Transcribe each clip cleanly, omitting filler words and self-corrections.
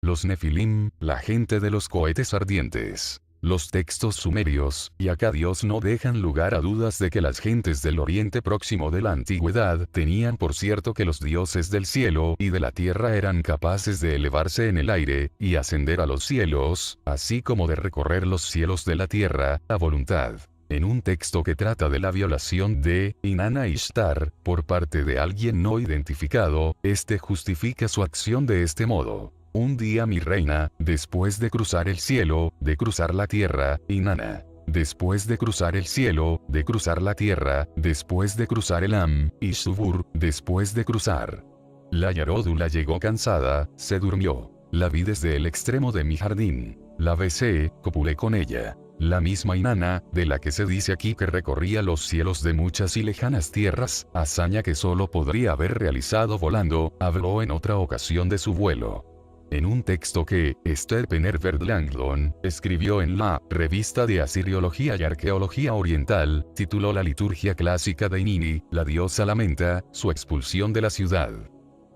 Los Nefilim, la gente de los cohetes ardientes. Los textos sumerios y acadios no dejan lugar a dudas de que las gentes del Oriente Próximo de la antigüedad tenían por cierto que los dioses del cielo y de la tierra eran capaces de elevarse en el aire y ascender a los cielos, así como de recorrer los cielos de la tierra, a voluntad. En un texto que trata de la violación de Inanna Ishtar por parte de alguien no identificado, este justifica su acción de este modo. Un día mi reina, después de cruzar el cielo, de cruzar la tierra, Inanna. Después de cruzar el cielo, de cruzar la tierra, después de cruzar el y Subur, después de cruzar. La Yaródula llegó cansada, se durmió. La vi desde el extremo de mi jardín. La besé, copulé con ella. La misma Inanna, de la que se dice aquí que recorría los cielos de muchas y lejanas tierras, hazaña que solo podría haber realizado volando, habló en otra ocasión de su vuelo. En un texto que Stephen Herbert Langdon escribió en la Revista de Asiriología y Arqueología Oriental, tituló La liturgia clásica de Inini, la diosa lamenta su expulsión de la ciudad.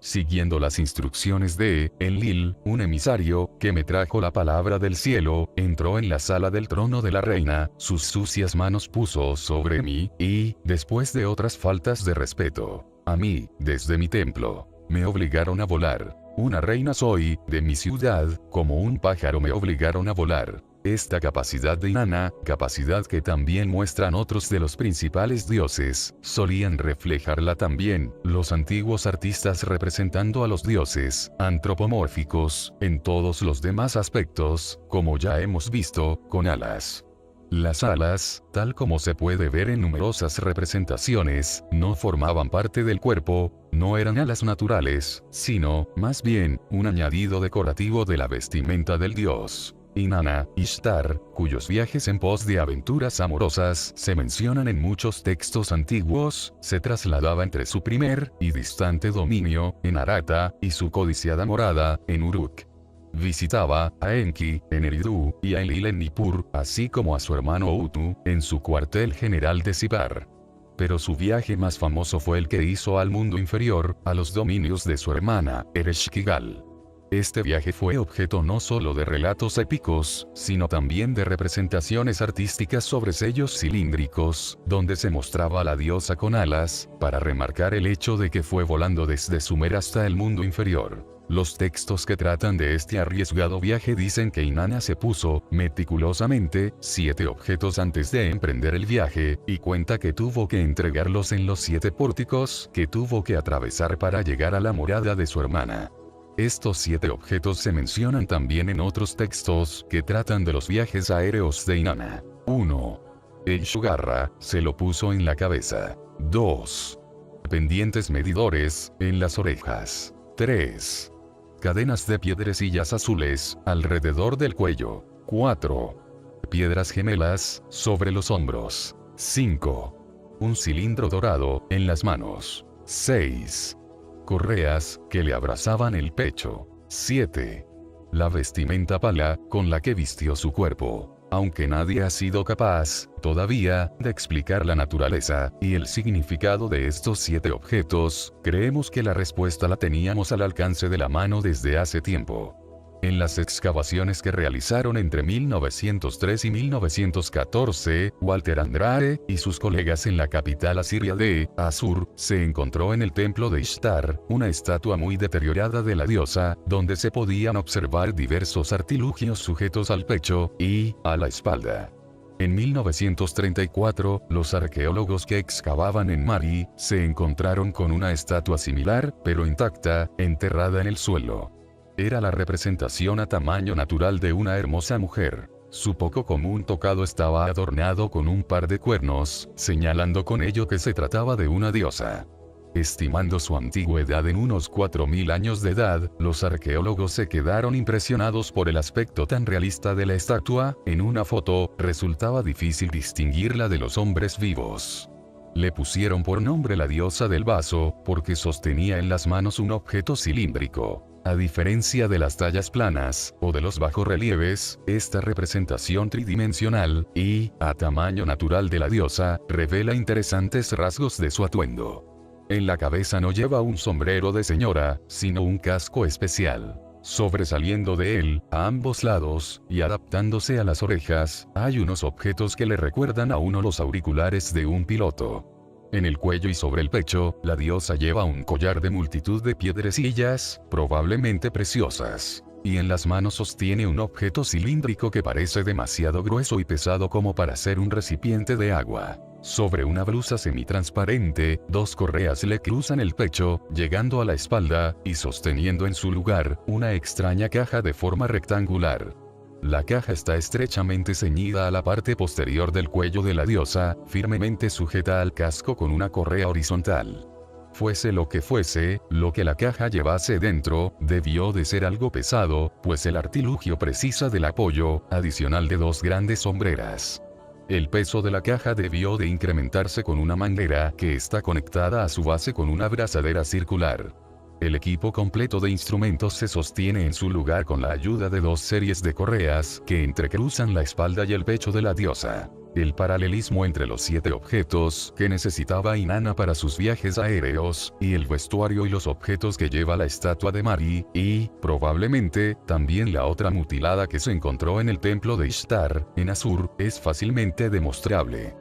Siguiendo las instrucciones de Enlil, un emisario, que me trajo la palabra del cielo, entró en la sala del trono de la reina, sus sucias manos puso sobre mí, y, después de otras faltas de respeto, a mí, desde mi templo, me obligaron a volar. Una reina soy, de mi ciudad, como un pájaro me obligaron a volar. Esta capacidad de Inanna, capacidad que también muestran otros de los principales dioses, solían reflejarla también los antiguos artistas representando a los dioses antropomórficos, en todos los demás aspectos, como ya hemos visto, con alas. Las alas, tal como se puede ver en numerosas representaciones, no formaban parte del cuerpo, no eran alas naturales, sino, más bien, un añadido decorativo de la vestimenta del dios. Inanna Ishtar, cuyos viajes en pos de aventuras amorosas se mencionan en muchos textos antiguos, se trasladaba entre su primer y distante dominio, en Arata, y su codiciada morada, en Uruk. Visitaba a Enki, en Eridu, y a Enlil en Nippur, así como a su hermano Utu, en su cuartel general de Sipar. Pero su viaje más famoso fue el que hizo al mundo inferior, a los dominios de su hermana, Ereshkigal. Este viaje fue objeto no solo de relatos épicos, sino también de representaciones artísticas sobre sellos cilíndricos, donde se mostraba a la diosa con alas, para remarcar el hecho de que fue volando desde Sumer hasta el mundo inferior. Los textos que tratan de este arriesgado viaje dicen que Inanna se puso, meticulosamente, 7 objetos antes de emprender el viaje, y cuenta que tuvo que entregarlos en los 7 pórticos que tuvo que atravesar para llegar a la morada de su hermana. Estos 7 objetos se mencionan también en otros textos que tratan de los viajes aéreos de Inanna. 1. El Shugarra, se lo puso en la cabeza. 2. Pendientes medidores, en las orejas. 3. Cadenas de piedrecillas azules, alrededor del cuello. 4. Piedras gemelas, sobre los hombros. 5. Un cilindro dorado, en las manos. 6. Correas, que le abrazaban el pecho. 7. La vestimenta pala, con la que vistió su cuerpo. Aunque nadie ha sido capaz, todavía, de explicar la naturaleza y el significado de estos 7 objetos, creemos que la respuesta la teníamos al alcance de la mano desde hace tiempo. En las excavaciones que realizaron entre 1903 y 1914, Walter Andrade y sus colegas en la capital asiria de Assur, se encontró en el templo de Ishtar, una estatua muy deteriorada de la diosa, donde se podían observar diversos artilugios sujetos al pecho y a la espalda. En 1934, los arqueólogos que excavaban en Mari, se encontraron con una estatua similar, pero intacta, enterrada en el suelo. Era la representación a tamaño natural de una hermosa mujer. Su poco común tocado estaba adornado con un par de cuernos, señalando con ello que se trataba de una diosa. Estimando su antigüedad en unos 4000 años de edad, los arqueólogos se quedaron impresionados por el aspecto tan realista de la estatua. En una foto, resultaba difícil distinguirla de los hombres vivos. Le pusieron por nombre la diosa del vaso, porque sostenía en las manos un objeto cilíndrico. A diferencia de las tallas planas, o de los bajorrelieves, esta representación tridimensional, y, a tamaño natural de la diosa, revela interesantes rasgos de su atuendo. En la cabeza no lleva un sombrero de señora, sino un casco especial. Sobresaliendo de él, a ambos lados, y adaptándose a las orejas, hay unos objetos que le recuerdan a uno los auriculares de un piloto. En el cuello y sobre el pecho, la diosa lleva un collar de multitud de piedrecillas, probablemente preciosas. Y en las manos sostiene un objeto cilíndrico que parece demasiado grueso y pesado como para ser un recipiente de agua. Sobre una blusa semitransparente, 2 correas le cruzan el pecho, llegando a la espalda, y sosteniendo en su lugar, una extraña caja de forma rectangular. La caja está estrechamente ceñida a la parte posterior del cuello de la diosa, firmemente sujeta al casco con una correa horizontal. Fuese lo que la caja llevase dentro, debió de ser algo pesado, pues el artilugio precisa del apoyo, adicional de 2 grandes sombreras. El peso de la caja debió de incrementarse con una manguera que está conectada a su base con una abrazadera circular. El equipo completo de instrumentos se sostiene en su lugar con la ayuda de 2 series de correas que entrecruzan la espalda y el pecho de la diosa. El paralelismo entre los 7 objetos que necesitaba Inanna para sus viajes aéreos, y el vestuario y los objetos que lleva la estatua de Mari, y, probablemente, también la otra mutilada que se encontró en el templo de Ishtar, en Asur, es fácilmente demostrable.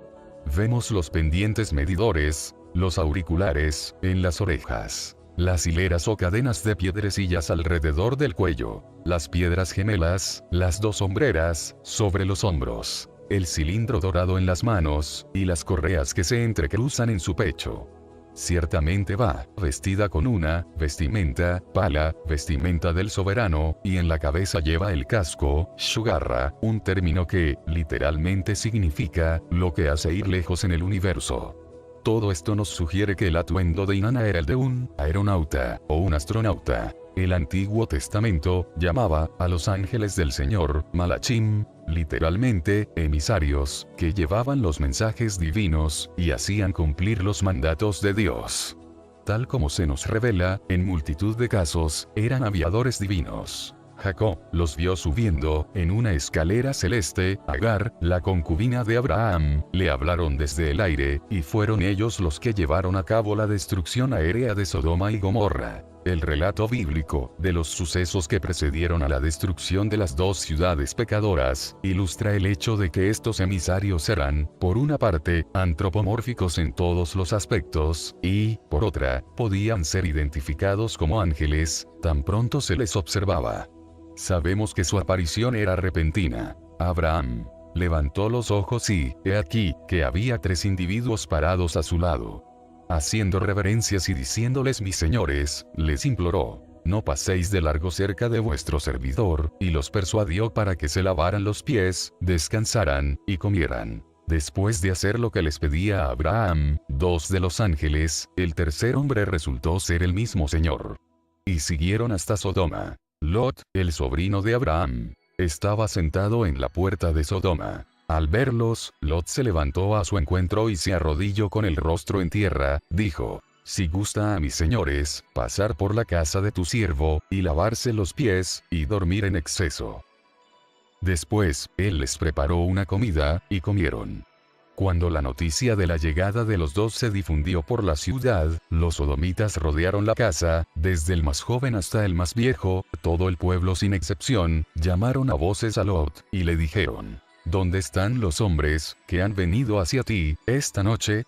Vemos los pendientes medidores, los auriculares, en las orejas. Las hileras o cadenas de piedrecillas alrededor del cuello, las piedras gemelas, las 2 sombreras, sobre los hombros, el cilindro dorado en las manos, y las correas que se entrecruzan en su pecho. Ciertamente va vestida con una vestimenta pala, vestimenta del soberano, y en la cabeza lleva el casco, Shugarra, un término que, literalmente significa, lo que hace ir lejos en el universo. Todo esto nos sugiere que el atuendo de Inanna era el de un aeronauta, o un astronauta. El Antiguo Testamento llamaba a los ángeles del Señor, Malachim, literalmente, emisarios, que llevaban los mensajes divinos, y hacían cumplir los mandatos de Dios. Tal como se nos revela, en multitud de casos, eran aviadores divinos. Jacob los vio subiendo en una escalera celeste. Agar, la concubina de Abraham, le hablaron desde el aire, y fueron ellos los que llevaron a cabo la destrucción aérea de Sodoma y Gomorra. El relato bíblico de los sucesos que precedieron a la destrucción de las 2 ciudades pecadoras ilustra el hecho de que estos emisarios eran, por una parte, antropomórficos en todos los aspectos, y, por otra, podían ser identificados como ángeles, tan pronto se les observaba. Sabemos que su aparición era repentina. Abraham levantó los ojos y, he aquí, que había 3 individuos parados a su lado. Haciendo reverencias y diciéndoles mis señores, les imploró, no paséis de largo cerca de vuestro servidor, y los persuadió para que se lavaran los pies, descansaran, y comieran. Después de hacer lo que les pedía a Abraham, 2 de los ángeles, el tercer hombre resultó ser el mismo Señor. Y siguieron hasta Sodoma. Lot, el sobrino de Abraham, estaba sentado en la puerta de Sodoma. Al verlos, Lot se levantó a su encuentro y se arrodilló con el rostro en tierra, dijo, si gusta a mis señores, pasar por la casa de tu siervo, y lavarse los pies, y dormir en exceso. Después, él les preparó una comida, y comieron. Cuando la noticia de la llegada de los 2 se difundió por la ciudad, los sodomitas rodearon la casa, desde el más joven hasta el más viejo, todo el pueblo sin excepción, llamaron a voces a Lot, y le dijeron, ¿dónde están los hombres, que han venido hacia ti, esta noche?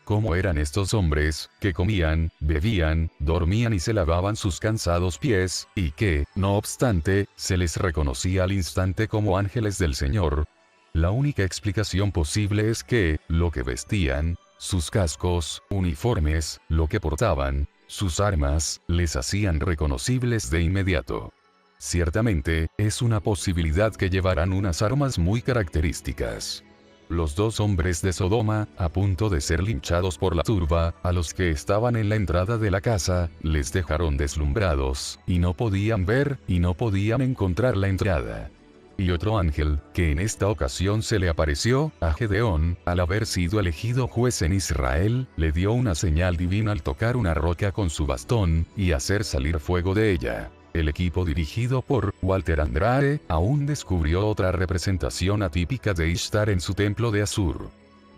¿Cómo eran estos hombres, que comían, bebían, dormían y se lavaban sus cansados pies, y que, no obstante, se les reconocía al instante como ángeles del Señor? La única explicación posible es que, lo que vestían, sus cascos, uniformes, lo que portaban, sus armas, les hacían reconocibles de inmediato. Ciertamente, es una posibilidad que llevaran unas armas muy características. Los 2 hombres de Sodoma, a punto de ser linchados por la turba, a los que estaban en la entrada de la casa, les dejaron deslumbrados, y no podían ver, y no podían encontrar la entrada. Y otro ángel, que en esta ocasión se le apareció a Gedeón, al haber sido elegido juez en Israel, le dio una señal divina al tocar una roca con su bastón, y hacer salir fuego de ella. El equipo dirigido por Walter Andrade aún descubrió otra representación atípica de Ishtar en su templo de Asur.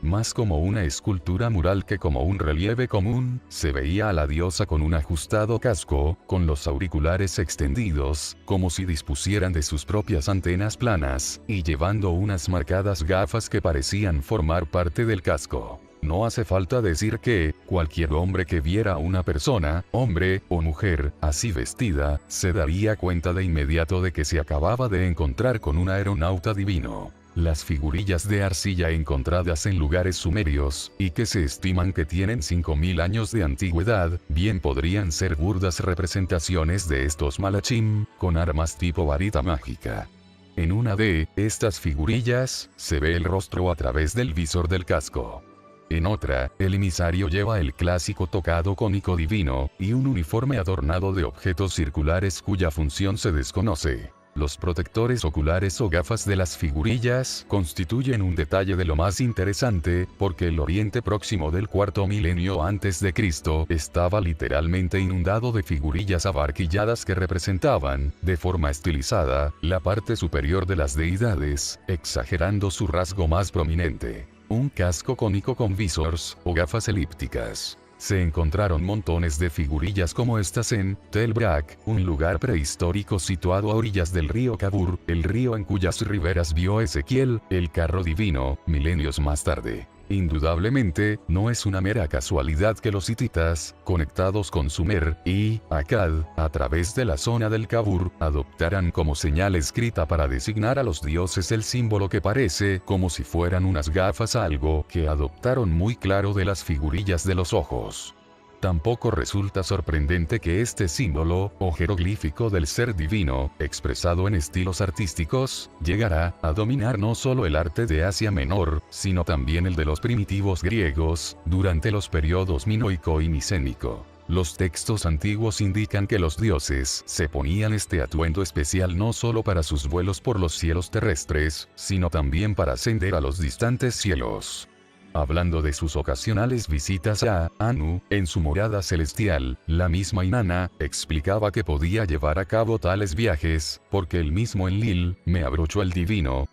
Más como una escultura mural que como un relieve común, se veía a la diosa con un ajustado casco, con los auriculares extendidos, como si dispusieran de sus propias antenas planas, y llevando unas marcadas gafas que parecían formar parte del casco. No hace falta decir que, cualquier hombre que viera a una persona, hombre o mujer, así vestida, se daría cuenta de inmediato de que se acababa de encontrar con un aeronauta divino. Las figurillas de arcilla encontradas en lugares sumerios, y que se estiman que tienen 5000 años de antigüedad, bien podrían ser burdas representaciones de estos malachim, con armas tipo varita mágica. En una de estas figurillas, se ve el rostro a través del visor del casco. En otra, el emisario lleva el clásico tocado cónico divino, y un uniforme adornado de objetos circulares cuya función se desconoce. Los protectores oculares o gafas de las figurillas constituyen un detalle de lo más interesante, porque el Oriente Próximo del cuarto milenio antes de Cristo estaba literalmente inundado de figurillas abarquilladas que representaban, de forma estilizada, la parte superior de las deidades, exagerando su rasgo más prominente. Un casco cónico con visors, o gafas elípticas. Se encontraron montones de figurillas como estas en Tel Brak, un lugar prehistórico situado a orillas del río Kabur, el río en cuyas riberas vio Ezequiel, el carro divino, milenios más tarde. Indudablemente, no es una mera casualidad que los hititas, conectados con Sumer y Akkad, a través de la zona del Kabur, adoptaran como señal escrita para designar a los dioses el símbolo que parece como si fueran unas gafas, algo que adoptaron muy claro de las figurillas de los ojos. Tampoco resulta sorprendente que este símbolo, o jeroglífico del ser divino, expresado en estilos artísticos, llegara a dominar no solo el arte de Asia Menor, sino también el de los primitivos griegos, durante los periodos minoico y micénico. Los textos antiguos indican que los dioses se ponían este atuendo especial no solo para sus vuelos por los cielos terrestres, sino también para ascender a los distantes cielos. Hablando de sus ocasionales visitas a Anu, en su morada celestial, la misma Inanna explicaba que podía llevar a cabo tales viajes, porque el mismo Enlil me abrochó el divino,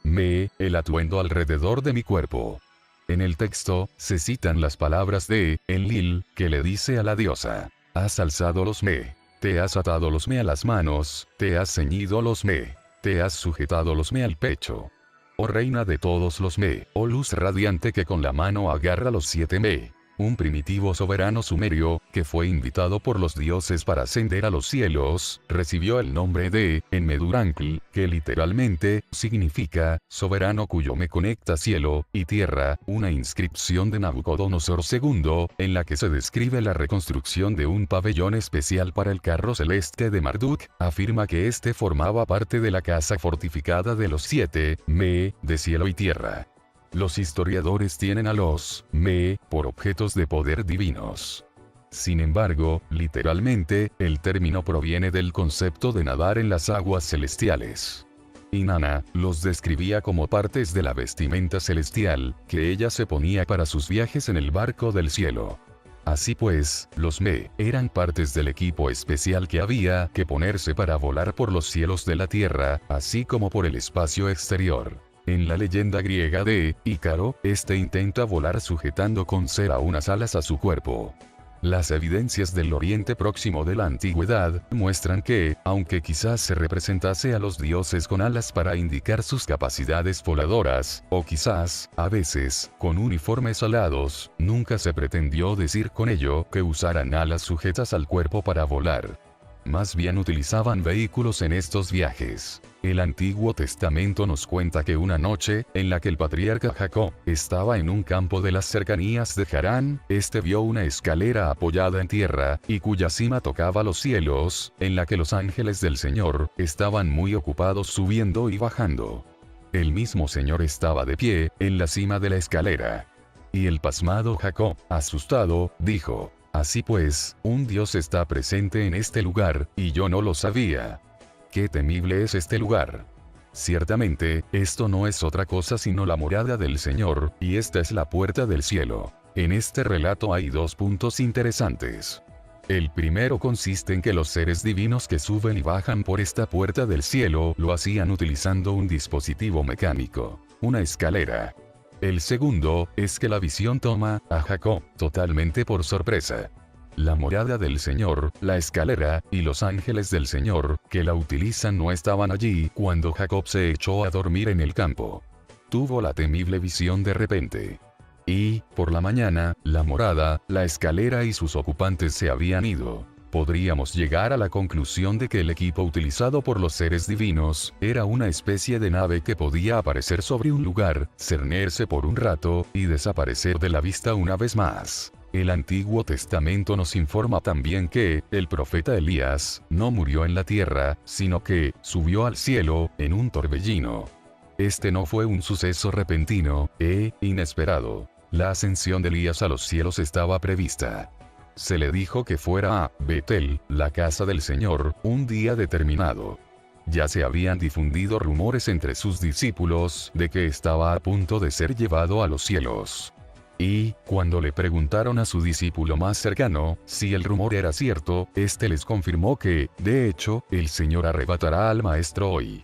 el atuendo alrededor de mi cuerpo. En el texto, se citan las palabras de Enlil, que le dice a la diosa: has alzado los te has atado los a las manos, te has ceñido los te has sujetado los al pecho. Oh reina de todos los oh luz radiante que con la mano agarra los 7 un primitivo soberano sumerio, que fue invitado por los dioses para ascender a los cielos, recibió el nombre de Enmedurankl, que literalmente significa soberano cuyo me conecta cielo y tierra, una inscripción de Nabucodonosor II, en la que se describe la reconstrucción de un pabellón especial para el carro celeste de Marduk, afirma que este formaba parte de la casa fortificada de los 7 de cielo y tierra. Los historiadores tienen a los por objetos de poder divinos. Sin embargo, literalmente, el término proviene del concepto de nadar en las aguas celestiales. Inanna los describía como partes de la vestimenta celestial, que ella se ponía para sus viajes en el barco del cielo. Así pues, los eran partes del equipo especial que había que ponerse para volar por los cielos de la tierra, así como por el espacio exterior. En la leyenda griega de Ícaro, este intenta volar sujetando con cera unas alas a su cuerpo. Las evidencias del Oriente Próximo de la antigüedad muestran que, aunque quizás se representase a los dioses con alas para indicar sus capacidades voladoras, o quizás, a veces, con uniformes alados, nunca se pretendió decir con ello que usaran alas sujetas al cuerpo para volar. Más bien utilizaban vehículos en estos viajes. El Antiguo Testamento nos cuenta que una noche, en la que el patriarca Jacob estaba en un campo de las cercanías de Harán, este vio una escalera apoyada en tierra, y cuya cima tocaba los cielos, en la que los ángeles del Señor estaban muy ocupados subiendo y bajando. El mismo Señor estaba de pie, en la cima de la escalera. Y el pasmado Jacob, asustado, dijo: así pues, un Dios está presente en este lugar, y yo no lo sabía. ¡Qué temible es este lugar! Ciertamente, esto no es otra cosa sino la morada del Señor, y esta es la puerta del cielo. En este relato hay dos puntos interesantes. El primero consiste en que los seres divinos que suben y bajan por esta puerta del cielo lo hacían utilizando un dispositivo mecánico, una escalera. El segundo, es que la visión toma a Jacob totalmente por sorpresa. La morada del Señor, la escalera, y los ángeles del Señor, que la utilizan no estaban allí cuando Jacob se echó a dormir en el campo. Tuvo la temible visión de repente. Y, por la mañana, la morada, la escalera y sus ocupantes se habían ido. Podríamos llegar a la conclusión de que el equipo utilizado por los seres divinos era una especie de nave que podía aparecer sobre un lugar, cernerse por un rato, y desaparecer de la vista una vez más. El Antiguo Testamento nos informa también que, el profeta Elías, no murió en la tierra, sino que, subió al cielo, en un torbellino. Este no fue un suceso repentino, inesperado. La ascensión de Elías a los cielos estaba prevista. Se le dijo que fuera a Betel, la casa del Señor, un día determinado. Ya se habían difundido rumores entre sus discípulos de que estaba a punto de ser llevado a los cielos. Y, cuando le preguntaron a su discípulo más cercano si el rumor era cierto, este les confirmó que, de hecho, el Señor arrebatará al Maestro hoy.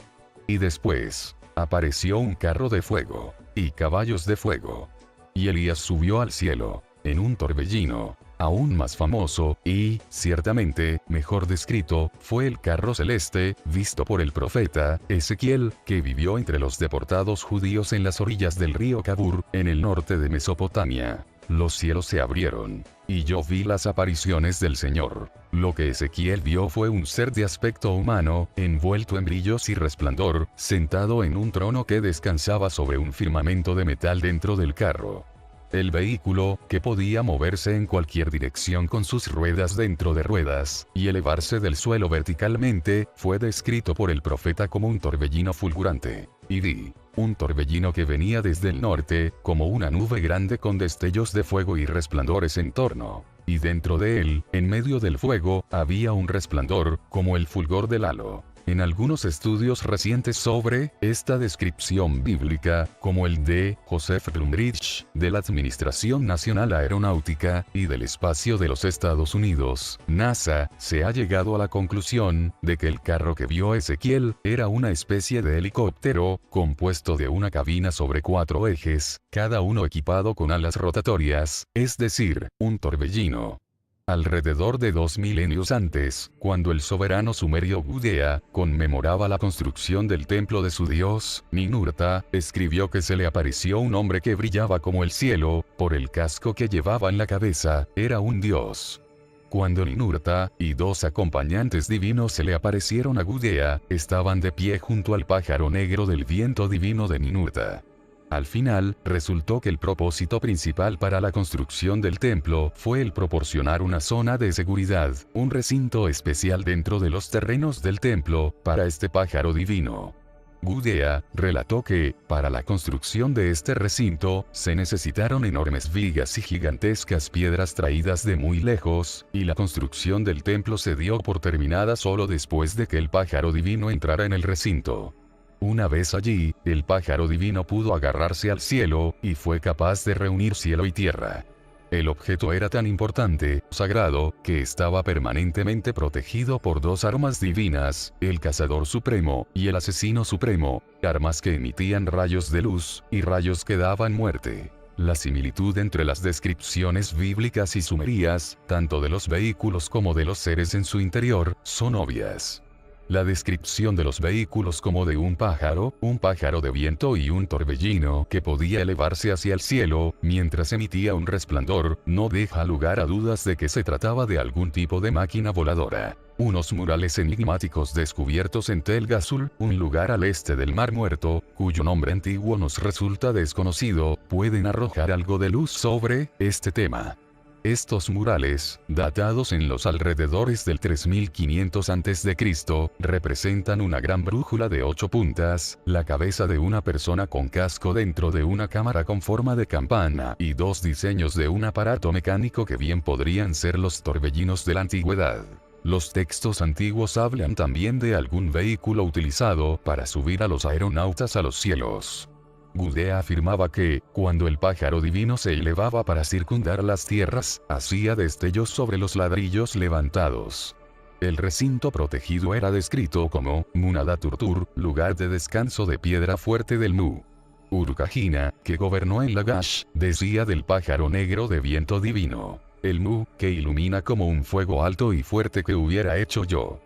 Y después, apareció un carro de fuego, y caballos de fuego. Y Elías subió al cielo, en un torbellino. Aún más famoso, y, ciertamente, mejor descrito, fue el carro celeste, visto por el profeta Ezequiel, que vivió entre los deportados judíos en las orillas del río Cabur, en el norte de Mesopotamia. Los cielos se abrieron, y yo vi las apariciones del Señor. Lo que Ezequiel vio fue un ser de aspecto humano, envuelto en brillos y resplandor, sentado en un trono que descansaba sobre un firmamento de metal dentro del carro. El vehículo, que podía moverse en cualquier dirección con sus ruedas dentro de ruedas, y elevarse del suelo verticalmente, fue descrito por el profeta como un torbellino fulgurante. Y vi un torbellino que venía desde el norte, como una nube grande con destellos de fuego y resplandores en torno. Y dentro de él, en medio del fuego, había un resplandor, como el fulgor del halo. En algunos estudios recientes sobre esta descripción bíblica, como el de Joseph Blumrich, de la Administración Nacional Aeronáutica y del Espacio de los Estados Unidos, NASA, se ha llegado a la conclusión de que el carro que vio Ezequiel era una especie de helicóptero, compuesto de una cabina sobre 4 ejes, cada uno equipado con alas rotatorias, es decir, un torbellino. Alrededor de 2 milenios antes, cuando el soberano sumerio Gudea conmemoraba la construcción del templo de su dios, Ninurta, escribió que se le apareció un hombre que brillaba como el cielo, por el casco que llevaba en la cabeza, era un dios. Cuando Ninurta y 2 acompañantes divinos se le aparecieron a Gudea, estaban de pie junto al pájaro negro del viento divino de Ninurta. Al final, resultó que el propósito principal para la construcción del templo fue el proporcionar una zona de seguridad, un recinto especial dentro de los terrenos del templo, para este pájaro divino. Gudea relató que, para la construcción de este recinto, se necesitaron enormes vigas y gigantescas piedras traídas de muy lejos, y la construcción del templo se dio por terminada solo después de que el pájaro divino entrara en el recinto. Una vez allí, el pájaro divino pudo agarrarse al cielo, y fue capaz de reunir cielo y tierra. El objeto era tan importante, sagrado, que estaba permanentemente protegido por 2 armas divinas, el cazador supremo, y el asesino supremo, armas que emitían rayos de luz, y rayos que daban muerte. La similitud entre las descripciones bíblicas y sumerias, tanto de los vehículos como de los seres en su interior, son obvias. La descripción de los vehículos como de un pájaro de viento y un torbellino que podía elevarse hacia el cielo, mientras emitía un resplandor, no deja lugar a dudas de que se trataba de algún tipo de máquina voladora. Unos murales enigmáticos descubiertos en Tel Gasul, un lugar al este del Mar Muerto, cuyo nombre antiguo nos resulta desconocido, pueden arrojar algo de luz sobre este tema. Estos murales, datados en los alrededores del 3500 a.C., representan una gran brújula de 8 puntas, la cabeza de una persona con casco dentro de una cámara con forma de campana y 2 diseños de un aparato mecánico que bien podrían ser los torbellinos de la antigüedad. Los textos antiguos hablan también de algún vehículo utilizado para subir a los aeronautas a los cielos. Gudea afirmaba que, cuando el pájaro divino se elevaba para circundar las tierras, hacía destellos sobre los ladrillos levantados. El recinto protegido era descrito como Munadaturtur, lugar de descanso de piedra fuerte del Mu. Urkagina, que gobernó en Lagash, decía del pájaro negro de viento divino. El Mu, que ilumina como un fuego alto y fuerte que hubiera hecho yo.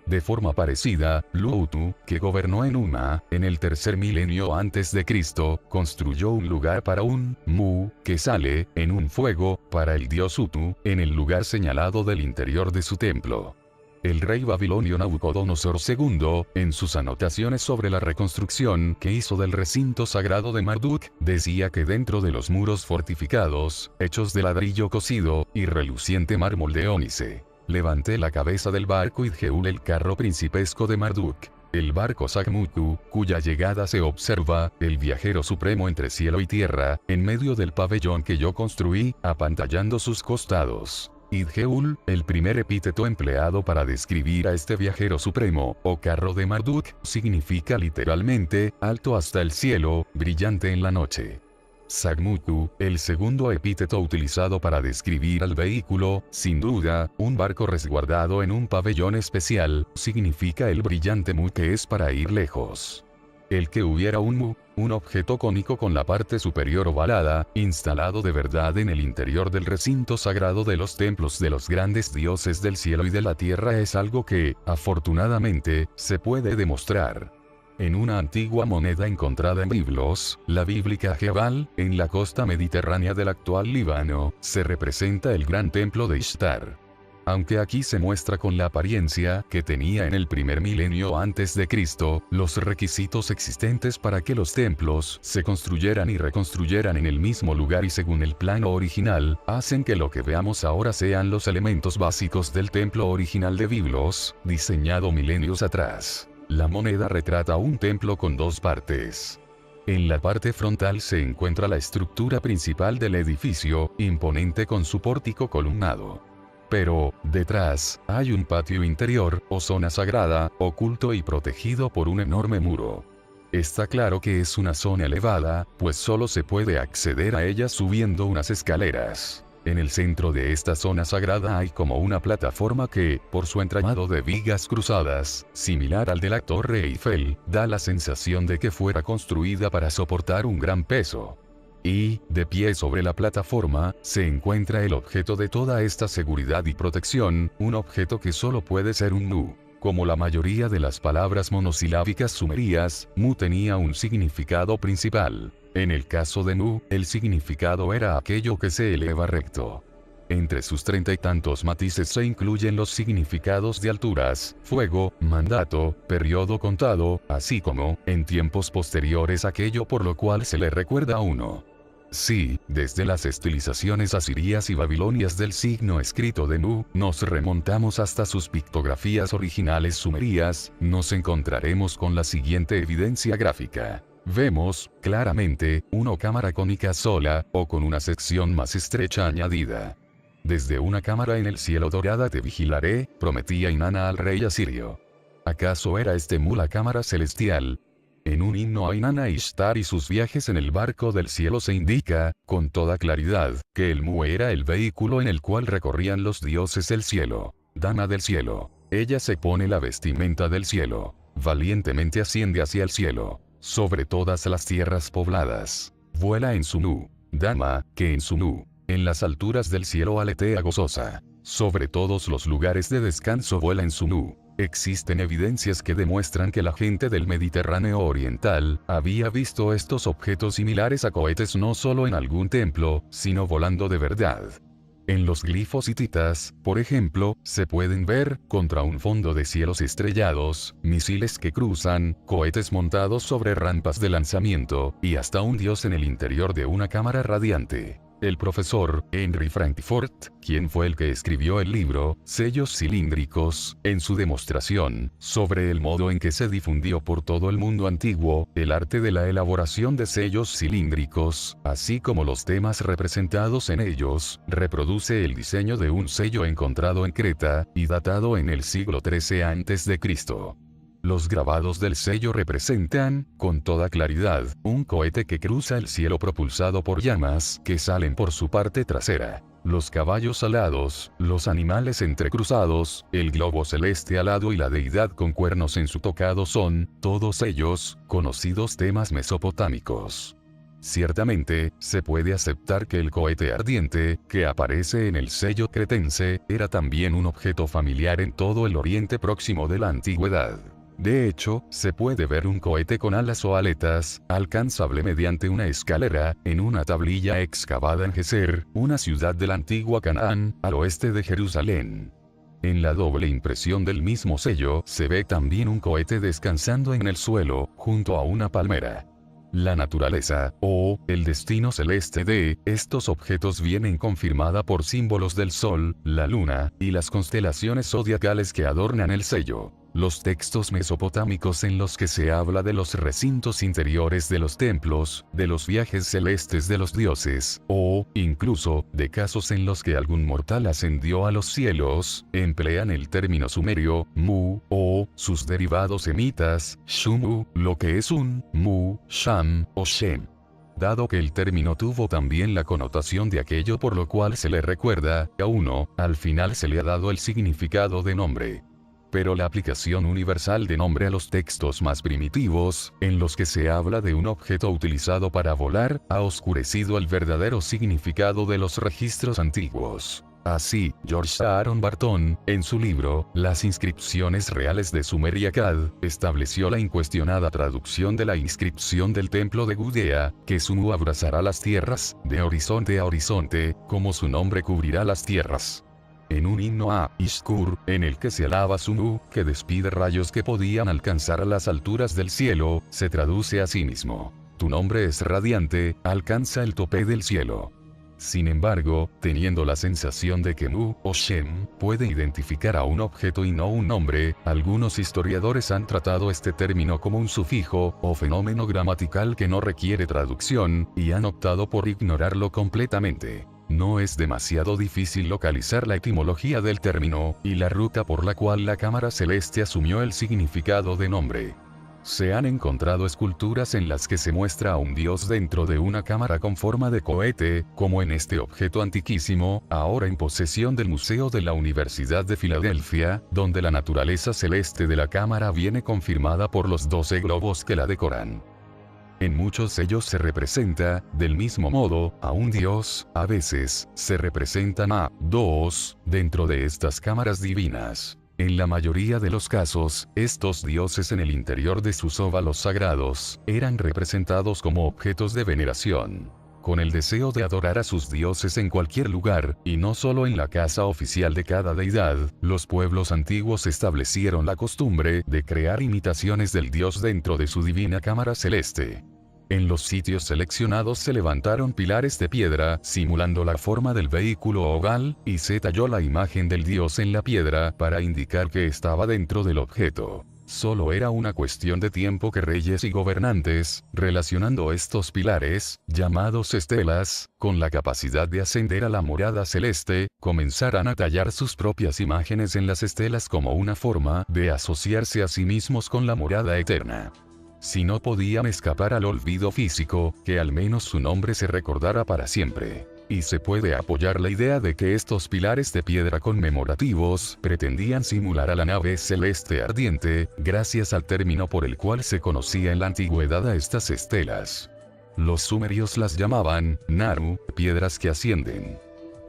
De forma parecida, Luotu, que gobernó en Uma, en el tercer milenio antes de Cristo, construyó un lugar para un Mu, que sale, en un fuego, para el dios Utu, en el lugar señalado del interior de su templo. El rey babilonio Nabucodonosor II, en sus anotaciones sobre la reconstrucción que hizo del recinto sagrado de Marduk, decía que dentro de los muros fortificados, hechos de ladrillo cocido, y reluciente mármol de ónice, levanté la cabeza del barco Idgeul, el carro principesco de Marduk. El barco Sagmuku, cuya llegada se observa, el viajero supremo entre cielo y tierra, en medio del pabellón que yo construí, apantallando sus costados. Idgeul, el primer epíteto empleado para describir a este viajero supremo, o carro de Marduk, significa literalmente, alto hasta el cielo, brillante en la noche. Sagmuku, el segundo epíteto utilizado para describir al vehículo, sin duda, un barco resguardado en un pabellón especial, significa el brillante Mu, que es para ir lejos. El que hubiera un Mu, un objeto cónico con la parte superior ovalada, instalado de verdad en el interior del recinto sagrado de los templos de los grandes dioses del cielo y de la tierra, es algo que, afortunadamente, se puede demostrar. En una antigua moneda encontrada en Biblos, la bíblica Jebal, en la costa mediterránea del actual Líbano, se representa el gran templo de Ishtar. Aunque aquí se muestra con la apariencia que tenía en el primer milenio antes de Cristo, los requisitos existentes para que los templos se construyeran y reconstruyeran en el mismo lugar y según el plano original, hacen que lo que veamos ahora sean los elementos básicos del templo original de Biblos, diseñado milenios atrás. La moneda retrata un templo con dos partes. En la parte frontal se encuentra la estructura principal del edificio, imponente con su pórtico columnado. Pero, detrás, hay un patio interior, o zona sagrada, oculto y protegido por un enorme muro. Está claro que es una zona elevada, pues solo se puede acceder a ella subiendo unas escaleras. En el centro de esta zona sagrada hay como una plataforma que, por su entramado de vigas cruzadas, similar al de la Torre Eiffel, da la sensación de que fuera construida para soportar un gran peso. Y, de pie sobre la plataforma, se encuentra el objeto de toda esta seguridad y protección, un objeto que solo puede ser un Mu. Como la mayoría de las palabras monosilábicas sumerias, Mu tenía un significado principal. En el caso de Mu, el significado era aquello que se eleva recto. Entre sus 30 y tantos matices se incluyen los significados de alturas, fuego, mandato, periodo contado, así como, en tiempos posteriores, aquello por lo cual se le recuerda a uno. Sí, desde las estilizaciones asirias y babilonias del signo escrito de Mu, nos remontamos hasta sus pictografías originales sumerias, nos encontraremos con la siguiente evidencia gráfica. Vemos, claramente, una cámara cónica sola, o con una sección más estrecha añadida. Desde una cámara en el cielo dorada te vigilaré, prometía Inanna al rey asirio. ¿Acaso era este Mu la cámara celestial? En un himno a Inanna Ishtar y sus viajes en el barco del cielo se indica, con toda claridad, que el Mu era el vehículo en el cual recorrían los dioses del cielo. Dama del cielo. Ella se pone la vestimenta del cielo. Valientemente asciende hacia el cielo. Sobre todas las tierras pobladas. Vuela en su Nu. Dama, que en su Nu. En las alturas del cielo aletea gozosa. Sobre todos los lugares de descanso vuela en su Nu. Existen evidencias que demuestran que la gente del Mediterráneo oriental había visto estos objetos similares a cohetes no solo en algún templo, sino volando de verdad. En los glifos hititas, por ejemplo, se pueden ver, contra un fondo de cielos estrellados, misiles que cruzan, cohetes montados sobre rampas de lanzamiento, y hasta un dios en el interior de una cámara radiante. El profesor Henry Frankfurt, quien fue el que escribió el libro Sellos cilíndricos, en su demostración sobre el modo en que se difundió por todo el mundo antiguo el arte de la elaboración de sellos cilíndricos, así como los temas representados en ellos, reproduce el diseño de un sello encontrado en Creta y datado en el siglo XIII a.C. Los grabados del sello representan, con toda claridad, un cohete que cruza el cielo propulsado por llamas que salen por su parte trasera. Los caballos alados, los animales entrecruzados, el globo celeste alado y la deidad con cuernos en su tocado son, todos ellos, conocidos temas mesopotámicos. Ciertamente, se puede aceptar que el cohete ardiente, que aparece en el sello cretense, era también un objeto familiar en todo el Oriente Próximo de la antigüedad. De hecho, se puede ver un cohete con alas o aletas, alcanzable mediante una escalera, en una tablilla excavada en Geser, una ciudad de la antigua Canaán, al oeste de Jerusalén. En la doble impresión del mismo sello, se ve también un cohete descansando en el suelo, junto a una palmera. La naturaleza, o el destino celeste de estos objetos vienen confirmada por símbolos del Sol, la Luna, y las constelaciones zodiacales que adornan el sello. Los textos mesopotámicos en los que se habla de los recintos interiores de los templos, de los viajes celestes de los dioses, o, incluso, de casos en los que algún mortal ascendió a los cielos, emplean el término sumerio, Mu, o, sus derivados semitas, Shumu, lo que es un, Mu, Sham, o Shem. Dado que el término tuvo también la connotación de aquello por lo cual se le recuerda, a uno, al final se le ha dado el significado de nombre. Pero la aplicación universal de nombre a los textos más primitivos, en los que se habla de un objeto utilizado para volar, ha oscurecido el verdadero significado de los registros antiguos. Así, George Aaron Barton, en su libro, Las inscripciones reales de Sumer y Akkad, estableció la incuestionada traducción de la inscripción del templo de Gudea, que Sumu abrazará las tierras, de horizonte a horizonte, como su nombre cubrirá las tierras. En un himno a Ishkur, en el que se alaba Sumu, que despide rayos que podían alcanzar a las alturas del cielo, se traduce a sí mismo: tu nombre es radiante, alcanza el tope del cielo. Sin embargo, teniendo la sensación de que Mu, o Shem, puede identificar a un objeto y no un nombre, algunos historiadores han tratado este término como un sufijo, o fenómeno gramatical que no requiere traducción, y han optado por ignorarlo completamente. No es demasiado difícil localizar la etimología del término, y la ruta por la cual la cámara celeste asumió el significado de nombre. Se han encontrado esculturas en las que se muestra a un dios dentro de una cámara con forma de cohete, como en este objeto antiquísimo, ahora en posesión del Museo de la Universidad de Filadelfia, donde la naturaleza celeste de la cámara viene confirmada por los 12 globos que la decoran. En muchos sellos se representa, del mismo modo, a un dios, a veces, se representan a dos dentro de estas cámaras divinas. En la mayoría de los casos, estos dioses en el interior de sus óvalos sagrados, eran representados como objetos de veneración. Con el deseo de adorar a sus dioses en cualquier lugar, y no solo en la casa oficial de cada deidad, los pueblos antiguos establecieron la costumbre de crear imitaciones del dios dentro de su divina cámara celeste. En los sitios seleccionados se levantaron pilares de piedra, simulando la forma del vehículo oval, y se talló la imagen del dios en la piedra para indicar que estaba dentro del objeto. Solo era una cuestión de tiempo que reyes y gobernantes, relacionando estos pilares, llamados estelas, con la capacidad de ascender a la morada celeste, comenzaran a tallar sus propias imágenes en las estelas como una forma de asociarse a sí mismos con la morada eterna. Si no podían escapar al olvido físico, que al menos su nombre se recordara para siempre. Y se puede apoyar la idea de que estos pilares de piedra conmemorativos pretendían simular a la nave celeste ardiente, gracias al término por el cual se conocía en la antigüedad a estas estelas. Los sumerios las llamaban Naru, piedras que ascienden.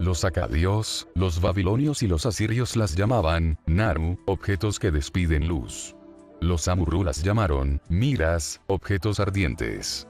Los acadios, los babilonios y los asirios las llamaban Naru, objetos que despiden luz. Los amurru las llamaron miras, objetos ardientes.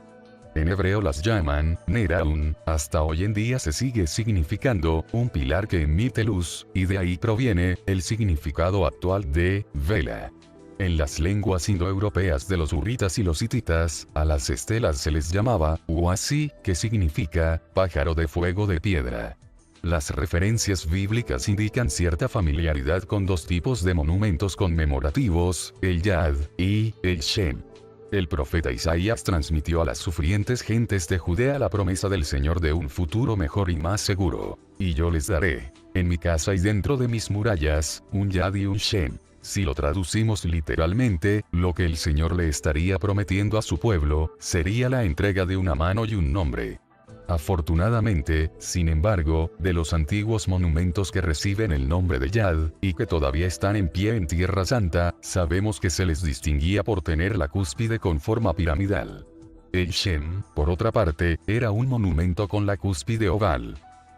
En hebreo las llaman Neraun, hasta hoy en día se sigue significando un pilar que emite luz, y de ahí proviene el significado actual de vela. En las lenguas indoeuropeas de los hurritas y los hititas, a las estelas se les llamaba Uasi, que significa pájaro de fuego de piedra. Las referencias bíblicas indican cierta familiaridad con dos tipos de monumentos conmemorativos, el Yad y el Shem. El profeta Isaías transmitió a las sufrientes gentes de Judea la promesa del Señor de un futuro mejor y más seguro. Y yo les daré, en mi casa y dentro de mis murallas, un Yad y un Shem. Si lo traducimos literalmente, lo que el Señor le estaría prometiendo a su pueblo, sería la entrega de una mano y un nombre. Afortunadamente, sin embargo, de los antiguos monumentos que reciben el nombre de Yad, y que todavía están en pie en Tierra Santa, sabemos que se les distinguía por tener la cúspide con forma piramidal. El Shem, por otra parte, era un monumento con la cúspide oval.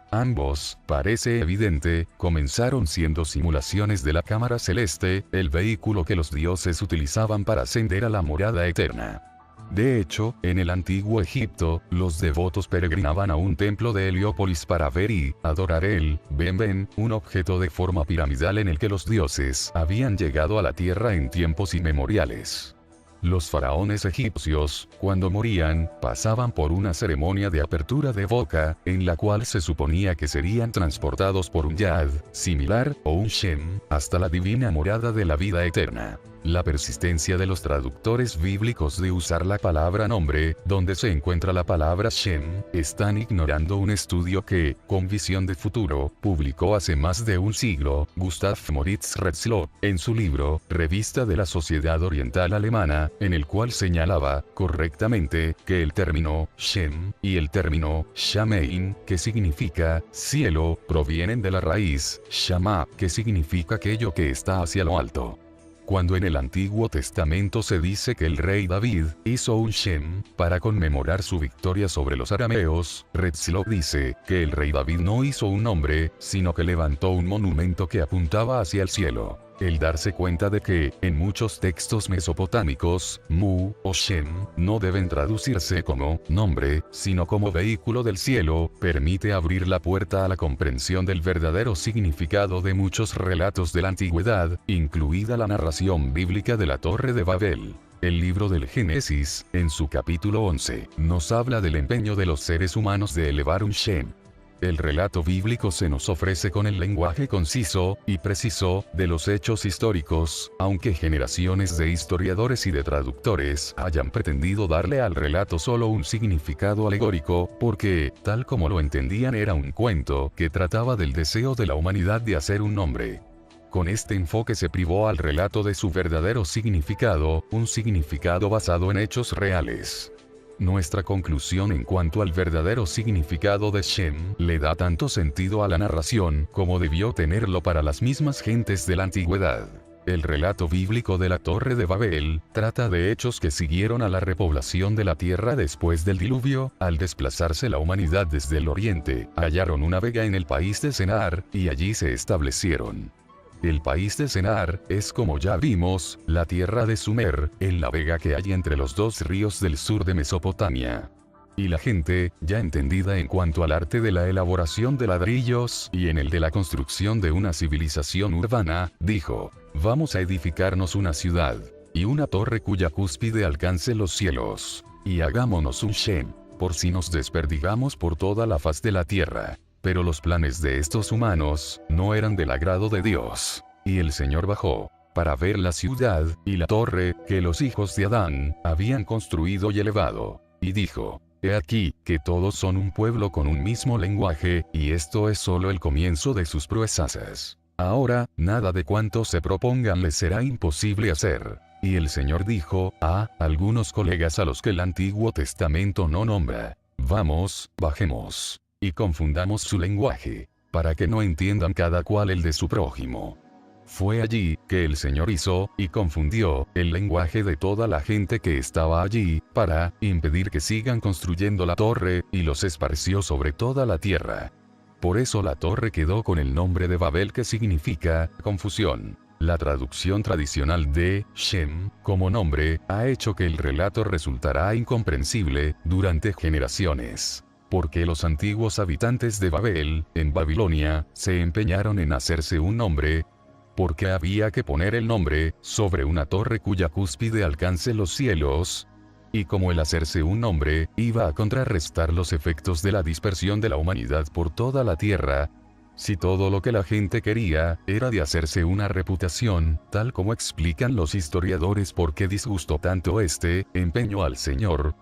Ambos, parece evidente, comenzaron siendo simulaciones de la cámara celeste, el vehículo que los dioses utilizaban para ascender a la morada eterna. De hecho, en el antiguo Egipto, los devotos peregrinaban a un templo de Heliópolis para ver y adorar el Ben, un objeto de forma piramidal en el que los dioses habían llegado a la tierra en tiempos inmemoriales. Los faraones egipcios, cuando morían, pasaban por una ceremonia de apertura de boca, en la cual se suponía que serían transportados por un Yad, similar, o un Shem, hasta la divina morada de la vida eterna. La persistencia de los traductores bíblicos de usar la palabra nombre, donde se encuentra la palabra Shem, están ignorando un estudio que, con visión de futuro, publicó hace más de un siglo, Gustav Moritz Retzloff, en su libro, Revista de la Sociedad Oriental Alemana, en el cual señalaba, correctamente, que el término Shem y el término Shamein, que significa cielo, provienen de la raíz Shama, que significa aquello que está hacia lo alto. Cuando en el Antiguo Testamento se dice que el rey David hizo un Shem para conmemorar su victoria sobre los arameos, Retzloff dice que el rey David no hizo un nombre, sino que levantó un monumento que apuntaba hacia el cielo. El darse cuenta de que, en muchos textos mesopotámicos, Mu, o Shem, no deben traducirse como nombre, sino como vehículo del cielo, permite abrir la puerta a la comprensión del verdadero significado de muchos relatos de la antigüedad, incluida la narración bíblica de la Torre de Babel. El libro del Génesis, en su capítulo 11, nos habla del empeño de los seres humanos de elevar un Shem. El relato bíblico se nos ofrece con el lenguaje conciso y preciso de los hechos históricos, aunque generaciones de historiadores y de traductores hayan pretendido darle al relato solo un significado alegórico, porque, tal como lo entendían, era un cuento que trataba del deseo de la humanidad de hacer un nombre. Con este enfoque se privó al relato de su verdadero significado, un significado basado en hechos reales. Nuestra conclusión en cuanto al verdadero significado de Shem le da tanto sentido a la narración como debió tenerlo para las mismas gentes de la antigüedad. El relato bíblico de la Torre de Babel trata de hechos que siguieron a la repoblación de la tierra después del diluvio. Al desplazarse la humanidad desde el oriente, hallaron una vega en el país de Senar, y allí se establecieron. El país de Senar es, como ya vimos, la tierra de Sumer, en la vega que hay entre los dos ríos del sur de Mesopotamia. Y la gente, ya entendida en cuanto al arte de la elaboración de ladrillos y en el de la construcción de una civilización urbana, dijo: vamos a edificarnos una ciudad, y una torre cuya cúspide alcance los cielos, y hagámonos un Shem, por si nos desperdigamos por toda la faz de la tierra. Pero los planes de estos humanos no eran del agrado de Dios. Y el Señor bajó para ver la ciudad y la torre que los hijos de Adán habían construido y elevado. Y dijo: he aquí que todos son un pueblo con un mismo lenguaje, y esto es solo el comienzo de sus proezas. Ahora, nada de cuanto se propongan les será imposible hacer. Y el Señor dijo a algunos colegas a los que el Antiguo Testamento no nombra: vamos, bajemos y confundamos su lenguaje, para que no entiendan cada cual el de su prójimo. Fue allí que el Señor hizo y confundió el lenguaje de toda la gente que estaba allí, para impedir que sigan construyendo la torre, y los esparció sobre toda la tierra. Por eso la torre quedó con el nombre de Babel, que significa confusión. La traducción tradicional de Shem como nombre ha hecho que el relato resultará incomprensible durante generaciones. Porque los antiguos habitantes de Babel, en Babilonia, se empeñaron en hacerse un nombre, porque había que poner el nombre sobre una torre cuya cúspide alcance los cielos, y como el hacerse un nombre iba a contrarrestar los efectos de la dispersión de la humanidad por toda la tierra, si todo lo que la gente quería era de hacerse una reputación, tal como explican los historiadores por qué disgustó tanto este empeño al Señor,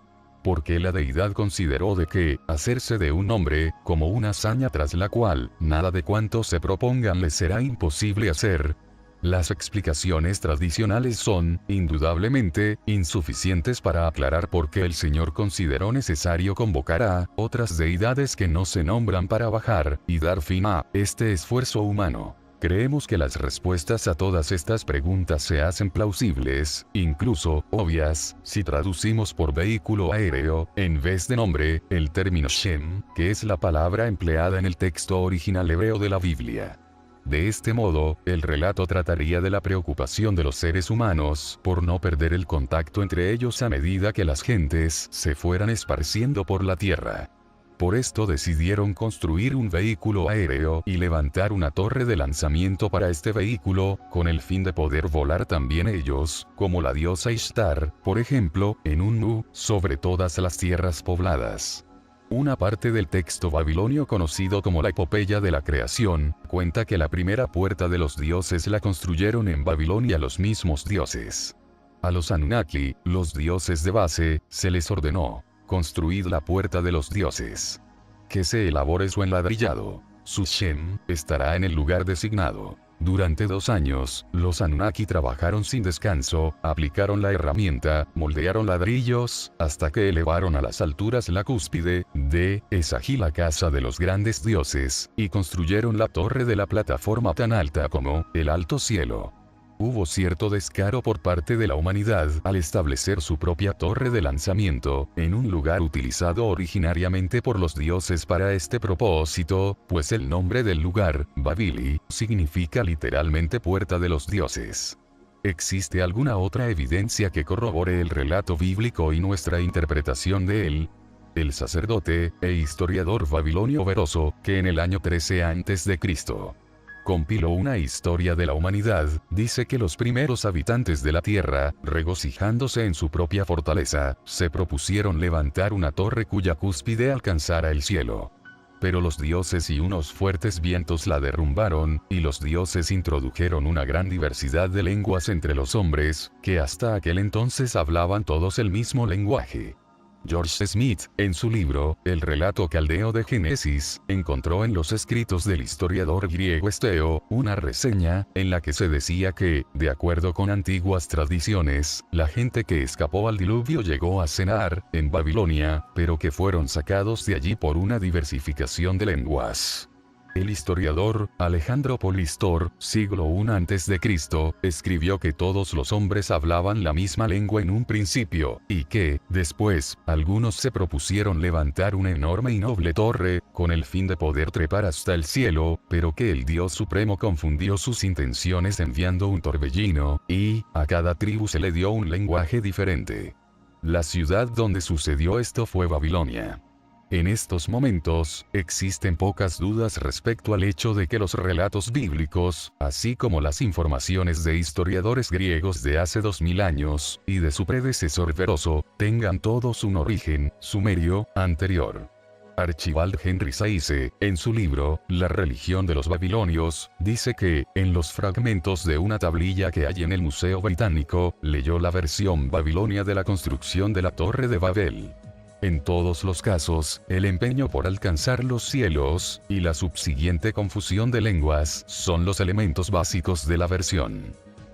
porque la deidad consideró de que hacerse de un nombre como una hazaña tras la cual nada de cuanto se propongan les será imposible hacer. Las explicaciones tradicionales son, indudablemente, insuficientes para aclarar por qué el Señor consideró necesario convocar a otras deidades que no se nombran para bajar y dar fin a este esfuerzo humano. Creemos que las respuestas a todas estas preguntas se hacen plausibles, incluso obvias, si traducimos por vehículo aéreo, en vez de nombre, el término Shem, que es la palabra empleada en el texto original hebreo de la Biblia. De este modo, el relato trataría de la preocupación de los seres humanos por no perder el contacto entre ellos a medida que las gentes se fueran esparciendo por la tierra. Por esto decidieron construir un vehículo aéreo y levantar una torre de lanzamiento para este vehículo, con el fin de poder volar también ellos, como la diosa Ishtar, por ejemplo, en un nu, sobre todas las tierras pobladas. Una parte del texto babilonio conocido como la Epopeya de la Creación, cuenta que la primera puerta de los dioses la construyeron en Babilonia los mismos dioses. A los Anunnaki, los dioses de base, se les ordenó: construid la puerta de los dioses. Que se elabore su enladrillado. Su Shem estará en el lugar designado. Durante 2 años, los Anunnaki trabajaron sin descanso, aplicaron la herramienta, moldearon ladrillos, hasta que elevaron a las alturas la cúspide de Esagí, la casa de los grandes dioses, y construyeron la torre de la plataforma tan alta como el alto cielo. Hubo cierto descaro por parte de la humanidad al establecer su propia torre de lanzamiento, en un lugar utilizado originariamente por los dioses para este propósito, pues el nombre del lugar, Babili, significa literalmente puerta de los dioses. ¿Existe alguna otra evidencia que corrobore el relato bíblico y nuestra interpretación de él? El sacerdote e historiador babilonio Beroso, que en el año 13 a.C. compiló una historia de la humanidad, dice que los primeros habitantes de la tierra, regocijándose en su propia fortaleza, se propusieron levantar una torre cuya cúspide alcanzara el cielo. Pero los dioses y unos fuertes vientos la derrumbaron, y los dioses introdujeron una gran diversidad de lenguas entre los hombres, que hasta aquel entonces hablaban todos el mismo lenguaje. George Smith, en su libro, El relato caldeo de Génesis, encontró en los escritos del historiador griego Esteo, una reseña, en la que se decía que, de acuerdo con antiguas tradiciones, la gente que escapó al diluvio llegó a Senar, en Babilonia, pero que fueron sacados de allí por una diversificación de lenguas. El historiador, Alejandro Polistor, siglo I a.C., escribió que todos los hombres hablaban la misma lengua en un principio, y que, después, algunos se propusieron levantar una enorme y noble torre, con el fin de poder trepar hasta el cielo, pero que el Dios Supremo confundió sus intenciones enviando un torbellino, y, a cada tribu se le dio un lenguaje diferente. La ciudad donde sucedió esto fue Babilonia. En estos momentos, existen pocas dudas respecto al hecho de que los relatos bíblicos, así como las informaciones de historiadores griegos de hace 2000 años, y de su predecesor Beroso, tengan todos un origen sumerio anterior. Archibald Henry Sayce, en su libro, La religión de los babilonios, dice que, en los fragmentos de una tablilla que hay en el Museo Británico, leyó la versión babilonia de la construcción de la Torre de Babel. En todos los casos, el empeño por alcanzar los cielos, y la subsiguiente confusión de lenguas, son los elementos básicos de la versión.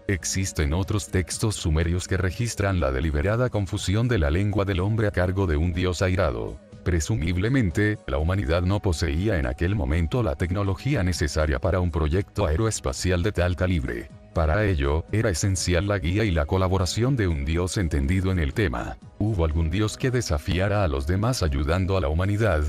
Existen otros textos sumerios que registran la deliberada confusión de la lengua del hombre a cargo de un dios airado. Presumiblemente, la humanidad no poseía en aquel momento la tecnología necesaria para un proyecto aeroespacial de tal calibre. Para ello, era esencial la guía y la colaboración de un dios entendido en el tema. ¿Hubo algún dios que desafiara a los demás ayudando a la humanidad?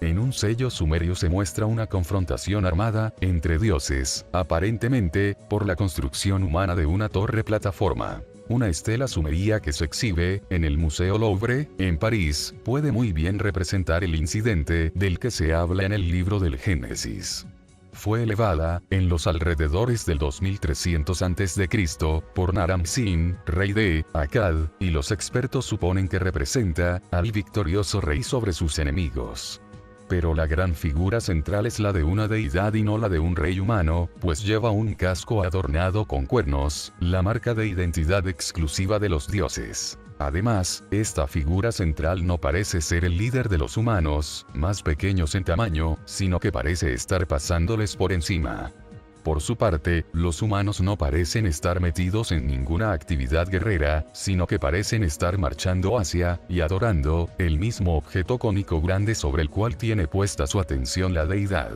En un sello sumerio se muestra una confrontación armada entre dioses, aparentemente, por la construcción humana de una torre plataforma. Una estela sumeria que se exhibe en el Museo Louvre, en París, puede muy bien representar el incidente del que se habla en el libro del Génesis. Fue elevada, en los alrededores del 2300 a.C., por Naram-Sin, rey de Akkad, y los expertos suponen que representa al victorioso rey sobre sus enemigos. Pero la gran figura central es la de una deidad y no la de un rey humano, pues lleva un casco adornado con cuernos, la marca de identidad exclusiva de los dioses. Además, esta figura central no parece ser el líder de los humanos, más pequeños en tamaño, sino que parece estar pasándoles por encima. Por su parte, los humanos no parecen estar metidos en ninguna actividad guerrera, sino que parecen estar marchando hacia, y adorando, el mismo objeto cónico grande sobre el cual tiene puesta su atención la deidad.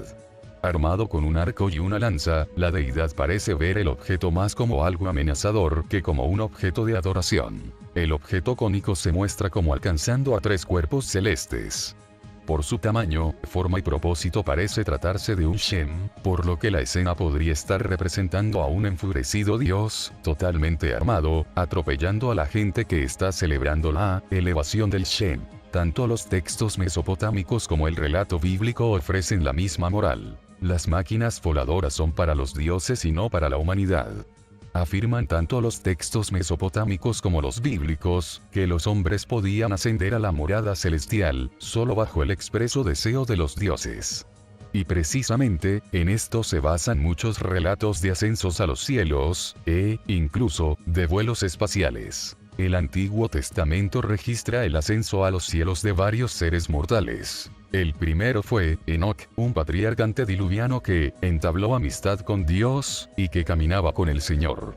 Armado con un arco y una lanza, la deidad parece ver el objeto más como algo amenazador que como un objeto de adoración. El objeto cónico se muestra como alcanzando a 3 cuerpos celestes. Por su tamaño, forma y propósito parece tratarse de un Shem, por lo que la escena podría estar representando a un enfurecido dios, totalmente armado, atropellando a la gente que está celebrando la elevación del Shem. Tanto los textos mesopotámicos como el relato bíblico ofrecen la misma moral. Las máquinas voladoras son para los dioses y no para la humanidad. Afirman tanto los textos mesopotámicos como los bíblicos, que los hombres podían ascender a la morada celestial, solo bajo el expreso deseo de los dioses. Y precisamente, en esto se basan muchos relatos de ascensos a los cielos, incluso, de vuelos espaciales. El Antiguo Testamento registra el ascenso a los cielos de varios seres mortales. El primero fue Enoc, un patriarca antediluviano que entabló amistad con Dios, y que caminaba con el Señor.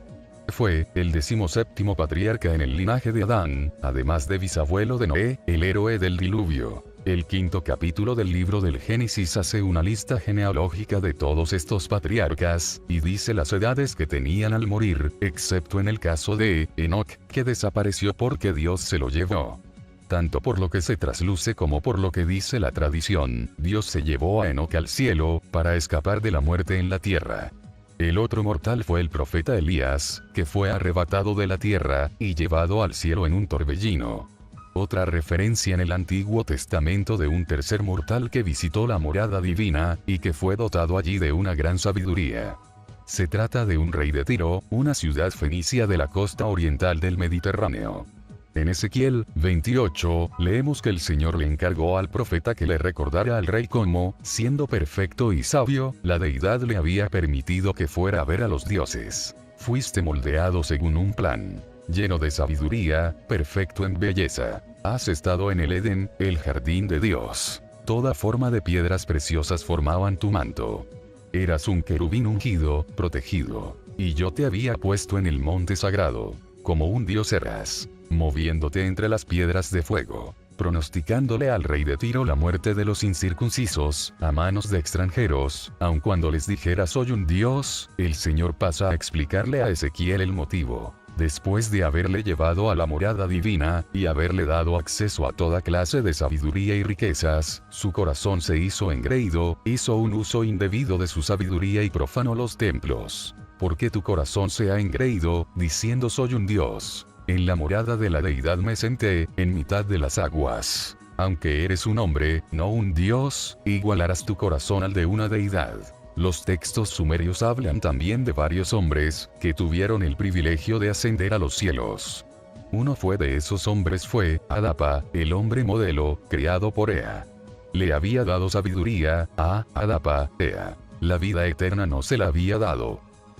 Fue el 17º patriarca en el linaje de Adán, además de bisabuelo de Noé, el héroe del diluvio. El 5º capítulo del libro del Génesis hace una lista genealógica de todos estos patriarcas, y dice las edades que tenían al morir, excepto en el caso de Enoc, que desapareció porque Dios se lo llevó. Tanto por lo que se trasluce como por lo que dice la tradición, Dios se llevó a Enoc al cielo, para escapar de la muerte en la tierra. El otro mortal fue el profeta Elías, que fue arrebatado de la tierra, y llevado al cielo en un torbellino. Otra referencia en el Antiguo Testamento de un tercer mortal que visitó la morada divina, y que fue dotado allí de una gran sabiduría. Se trata de un rey de Tiro, una ciudad fenicia de la costa oriental del Mediterráneo. En Ezequiel 28, leemos que el Señor le encargó al profeta que le recordara al rey cómo, siendo perfecto y sabio, la deidad le había permitido que fuera a ver a los dioses. Fuiste moldeado según un plan, lleno de sabiduría, perfecto en belleza. Has estado en el Edén, el jardín de Dios. Toda forma de piedras preciosas formaban tu manto. Eras un querubín ungido, protegido. Y yo te había puesto en el monte sagrado. Como un dios eras, moviéndote entre las piedras de fuego, pronosticándole al rey de Tiro la muerte de los incircuncisos, a manos de extranjeros, aun cuando les dijera soy un dios. El Señor pasa a explicarle a Ezequiel el motivo. Después de haberle llevado a la morada divina, y haberle dado acceso a toda clase de sabiduría y riquezas, su corazón se hizo engreído, hizo un uso indebido de su sabiduría y profanó los templos. Porque tu corazón se ha engreído, diciendo soy un dios. En la morada de la deidad me senté, en mitad de las aguas. Aunque eres un hombre, no un dios, igualarás tu corazón al de una deidad. Los textos sumerios hablan también de varios hombres, que tuvieron el privilegio de ascender a los cielos. Uno de esos hombres fue Adapa, el hombre modelo, creado por Ea. Le había dado sabiduría a Adapa, Ea. La vida eterna no se la había dado.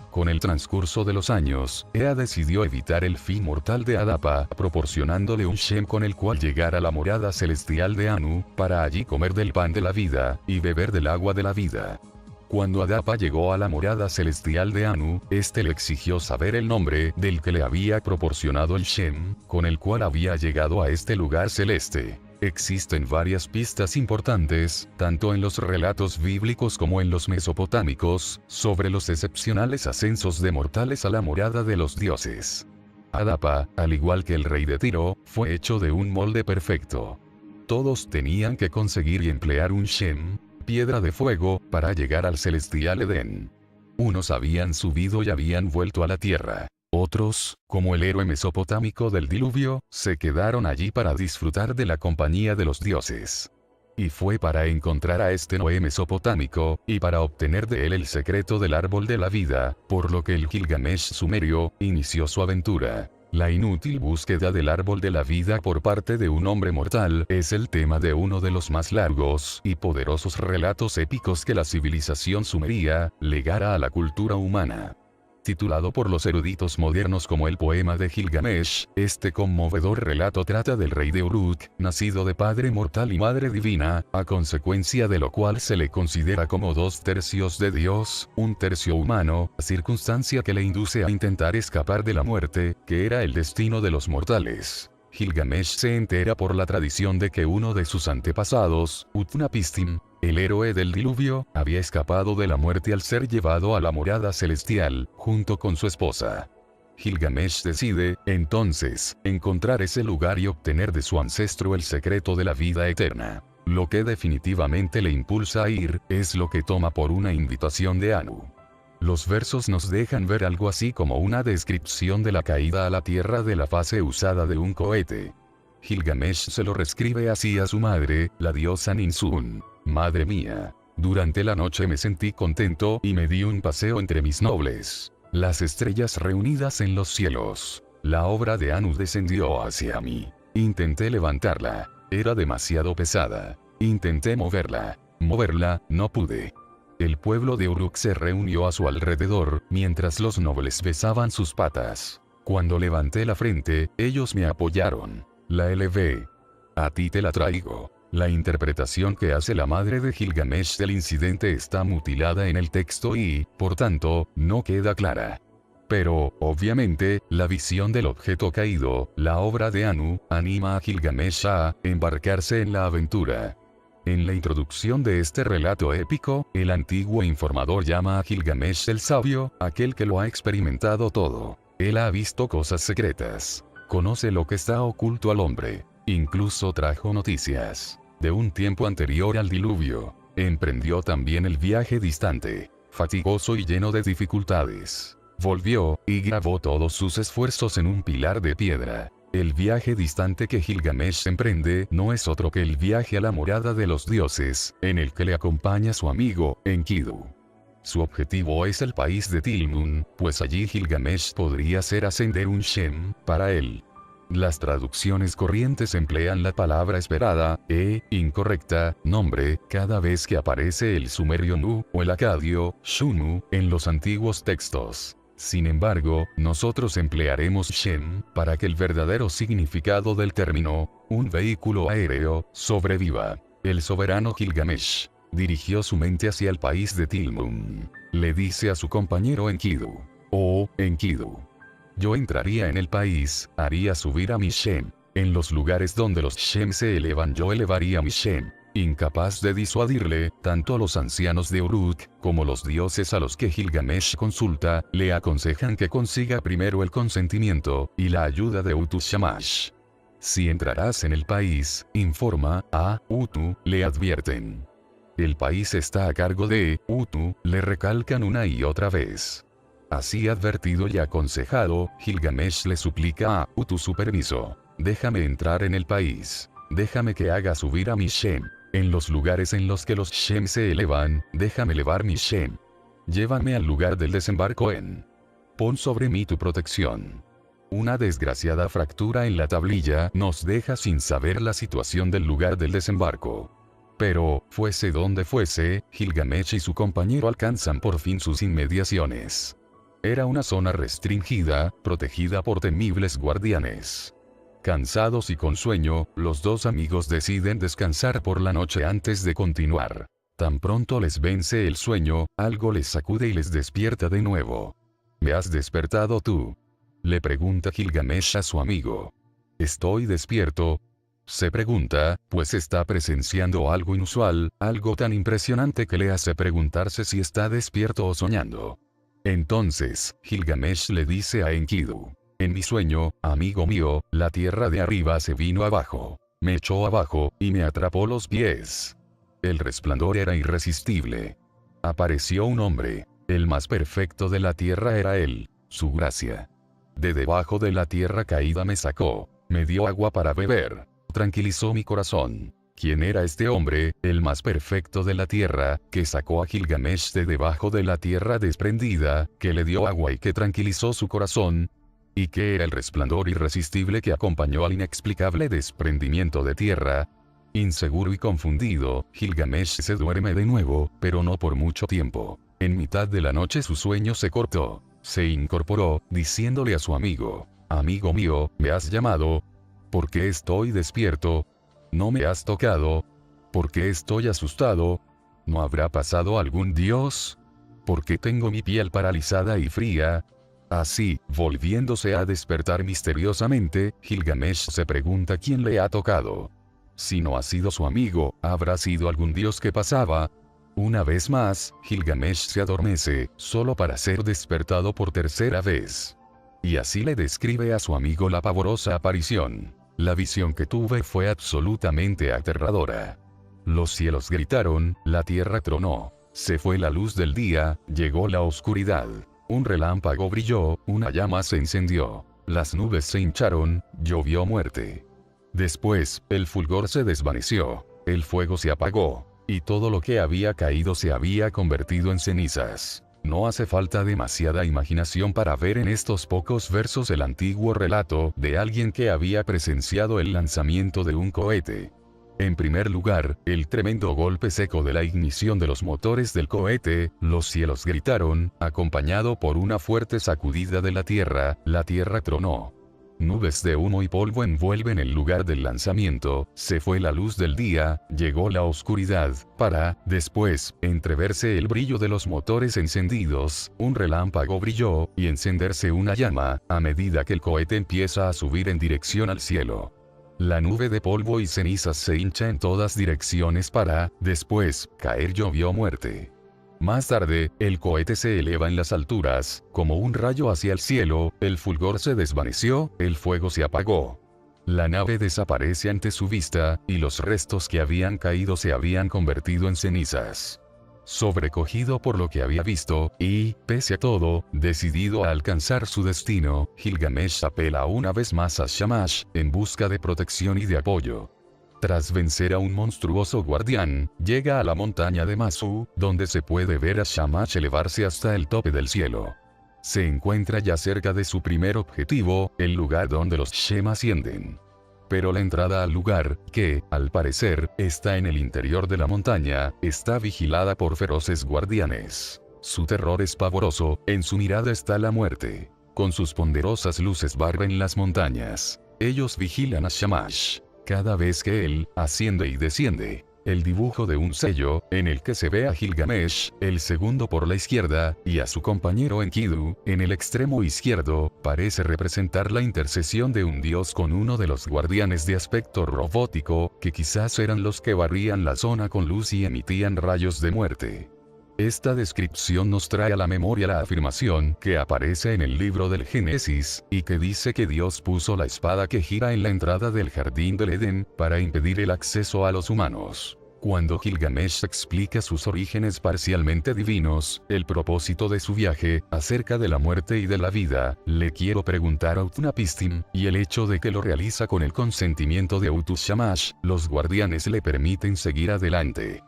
Con el transcurso de los años, Ea decidió evitar el fin mortal de Adapa, proporcionándole un Shem con el cual llegar a la morada celestial de Anu, para allí comer del pan de la vida, y beber del agua de la vida. Cuando Adapa llegó a la morada celestial de Anu, este le exigió saber el nombre del que le había proporcionado el Shem, con el cual había llegado a este lugar celeste. Existen varias pistas importantes, tanto en los relatos bíblicos como en los mesopotámicos, sobre los excepcionales ascensos de mortales a la morada de los dioses. Adapa, al igual que el rey de Tiro, fue hecho de un molde perfecto. Todos tenían que conseguir y emplear un Shem, piedra de fuego, para llegar al celestial Edén. Unos habían subido y habían vuelto a la tierra. Otros, como el héroe mesopotámico del diluvio, se quedaron allí para disfrutar de la compañía de los dioses. Y fue para encontrar a este Noé mesopotámico, y para obtener de él el secreto del árbol de la vida, por lo que el Gilgamesh sumerio inició su aventura. La inútil búsqueda del árbol de la vida por parte de un hombre mortal es el tema de uno de los más largos y poderosos relatos épicos que la civilización sumeria legara a la cultura humana. Titulado por los eruditos modernos como el poema de Gilgamesh, este conmovedor relato trata del rey de Uruk, nacido de padre mortal y madre divina, a consecuencia de lo cual se le considera como 2/3 de Dios, 1/3 humano, circunstancia que le induce a intentar escapar de la muerte, que era el destino de los mortales. Gilgamesh se entera por la tradición de que uno de sus antepasados, Utnapishtim, el héroe del diluvio, había escapado de la muerte al ser llevado a la morada celestial, junto con su esposa. Gilgamesh decide, entonces, encontrar ese lugar y obtener de su ancestro el secreto de la vida eterna. Lo que definitivamente le impulsa a ir, es lo que toma por una invitación de Anu. Los versos nos dejan ver algo así como una descripción de la caída a la tierra de la fase usada de un cohete. Gilgamesh se lo reescribe así a su madre, la diosa Ninsun. Madre mía. Durante la noche me sentí contento y me di un paseo entre mis nobles. Las estrellas reunidas en los cielos. La obra de Anu descendió hacia mí. Intenté levantarla. Era demasiado pesada. Intenté moverla. Moverla, no pude. El pueblo de Uruk se reunió a su alrededor, mientras los nobles besaban sus patas. Cuando levanté la frente, ellos me apoyaron. La elevé. A ti te la traigo. La interpretación que hace la madre de Gilgamesh del incidente está mutilada en el texto y, por tanto, no queda clara. Pero, obviamente, la visión del objeto caído, la obra de Anu, anima a Gilgamesh a embarcarse en la aventura. En la introducción de este relato épico, el antiguo informador llama a Gilgamesh el sabio, aquel que lo ha experimentado todo. Él ha visto cosas secretas. Conoce lo que está oculto al hombre. Incluso trajo noticias de un tiempo anterior al diluvio. Emprendió también el viaje distante, fatigoso y lleno de dificultades. Volvió, y grabó todos sus esfuerzos en un pilar de piedra. El viaje distante que Gilgamesh emprende no es otro que el viaje a la morada de los dioses, en el que le acompaña su amigo, Enkidu. Su objetivo es el país de Tilmun, pues allí Gilgamesh podría hacer ascender un Shem, para él. Las traducciones corrientes emplean la palabra esperada, incorrecta, nombre, cada vez que aparece el sumerio Nu, o el acadio, Shunu, en los antiguos textos. Sin embargo, nosotros emplearemos Shem, para que el verdadero significado del término, un vehículo aéreo, sobreviva. El soberano Gilgamesh dirigió su mente hacia el país de Tilmun. Le dice a su compañero Enkidu: oh, Enkidu. Yo entraría en el país, haría subir a mi Shem. En los lugares donde los Shem se elevan yo elevaría mi Shem. Incapaz de disuadirle, tanto los ancianos de Uruk, como los dioses a los que Gilgamesh consulta, le aconsejan que consiga primero el consentimiento, y la ayuda de Utu Shamash. Si entrarás en el país, informa a Utu, le advierten. El país está a cargo de Utu, le recalcan una y otra vez. Así advertido y aconsejado, Gilgamesh le suplica a Utu su permiso. Déjame entrar en el país. Déjame que haga subir a mi Shem. En los lugares en los que los Shem se elevan, déjame elevar mi Shem. Llévame al lugar del desembarco en. Pon sobre mí tu protección. Una desgraciada fractura en la tablilla nos deja sin saber la situación del lugar del desembarco. Pero, fuese donde fuese, Gilgamesh y su compañero alcanzan por fin sus inmediaciones. Era una zona restringida, protegida por temibles guardianes. Cansados y con sueño, los dos amigos deciden descansar por la noche antes de continuar. Tan pronto les vence el sueño, algo les sacude y les despierta de nuevo. ¿Me has despertado tú?, le pregunta Gilgamesh a su amigo. ¿Estoy despierto?, se pregunta, pues está presenciando algo inusual, algo tan impresionante que le hace preguntarse si está despierto o soñando. Entonces, Gilgamesh le dice a Enkidu: en mi sueño, amigo mío, la tierra de arriba se vino abajo. Me echó abajo, y me atrapó los pies. El resplandor era irresistible. Apareció un hombre. El más perfecto de la tierra era él, su gracia. De debajo de la tierra caída me sacó. Me dio agua para beber. Tranquilizó mi corazón. ¿Quién era este hombre, el más perfecto de la tierra, que sacó a Gilgamesh de debajo de la tierra desprendida, que le dio agua y que tranquilizó su corazón? ¿Y qué era el resplandor irresistible que acompañó al inexplicable desprendimiento de tierra? Inseguro y confundido, Gilgamesh se duerme de nuevo, pero no por mucho tiempo. En mitad de la noche su sueño se cortó. Se incorporó, diciéndole a su amigo: amigo mío, ¿me has llamado? ¿Por qué estoy despierto? ¿No me has tocado? ¿Por qué estoy asustado? ¿No habrá pasado algún dios? ¿Por qué tengo mi piel paralizada y fría? Así, volviéndose a despertar misteriosamente, Gilgamesh se pregunta quién le ha tocado. Si no ha sido su amigo, ¿habrá sido algún dios que pasaba? Una vez más, Gilgamesh se adormece, solo para ser despertado por tercera vez. Y así le describe a su amigo la pavorosa aparición. La visión que tuve fue absolutamente aterradora. Los cielos gritaron, la tierra tronó. Se fue la luz del día, llegó la oscuridad. Un relámpago brilló, una llama se encendió. Las nubes se hincharon, llovió muerte. Después, el fulgor se desvaneció. El fuego se apagó. Y todo lo que había caído se había convertido en cenizas. No hace falta demasiada imaginación para ver en estos pocos versos el antiguo relato de alguien que había presenciado el lanzamiento de un cohete. En primer lugar, el tremendo golpe seco de la ignición de los motores del cohete, los cielos gritaron, acompañado por una fuerte sacudida de la tierra tronó. Nubes de humo y polvo envuelven el lugar del lanzamiento, se fue la luz del día, llegó la oscuridad, para, después, entreverse el brillo de los motores encendidos, un relámpago brilló, y encenderse una llama, a medida que el cohete empieza a subir en dirección al cielo. La nube de polvo y cenizas se hincha en todas direcciones para, después, caer llovió muerte. Más tarde, el cohete se eleva en las alturas, como un rayo hacia el cielo, el fulgor se desvaneció, el fuego se apagó. La nave desaparece ante su vista, y los restos que habían caído se habían convertido en cenizas. Sobrecogido por lo que había visto, y, pese a todo, decidido a alcanzar su destino, Gilgamesh apela una vez más a Shamash, en busca de protección y de apoyo. Tras vencer a un monstruoso guardián, llega a la montaña de Masu, donde se puede ver a Shamash elevarse hasta el tope del cielo. Se encuentra ya cerca de su primer objetivo, el lugar donde los Shem ascienden. Pero la entrada al lugar, que, al parecer, está en el interior de la montaña, está vigilada por feroces guardianes. Su terror es pavoroso, en su mirada está la muerte. Con sus ponderosas luces barren las montañas. Ellos vigilan a Shamash. Cada vez que él asciende y desciende, el dibujo de un sello, en el que se ve a Gilgamesh, el segundo por la izquierda, y a su compañero Enkidu, en el extremo izquierdo, parece representar la intercesión de un dios con uno de los guardianes de aspecto robótico, que quizás eran los que barrían la zona con luz y emitían rayos de muerte. Esta descripción nos trae a la memoria la afirmación que aparece en el libro del Génesis, y que dice que Dios puso la espada que gira en la entrada del jardín del Edén, para impedir el acceso a los humanos. Cuando Gilgamesh explica sus orígenes parcialmente divinos, el propósito de su viaje, acerca de la muerte y de la vida, le quiero preguntar a Utnapishtim, y el hecho de que lo realiza con el consentimiento de Shamash, los guardianes le permiten seguir adelante.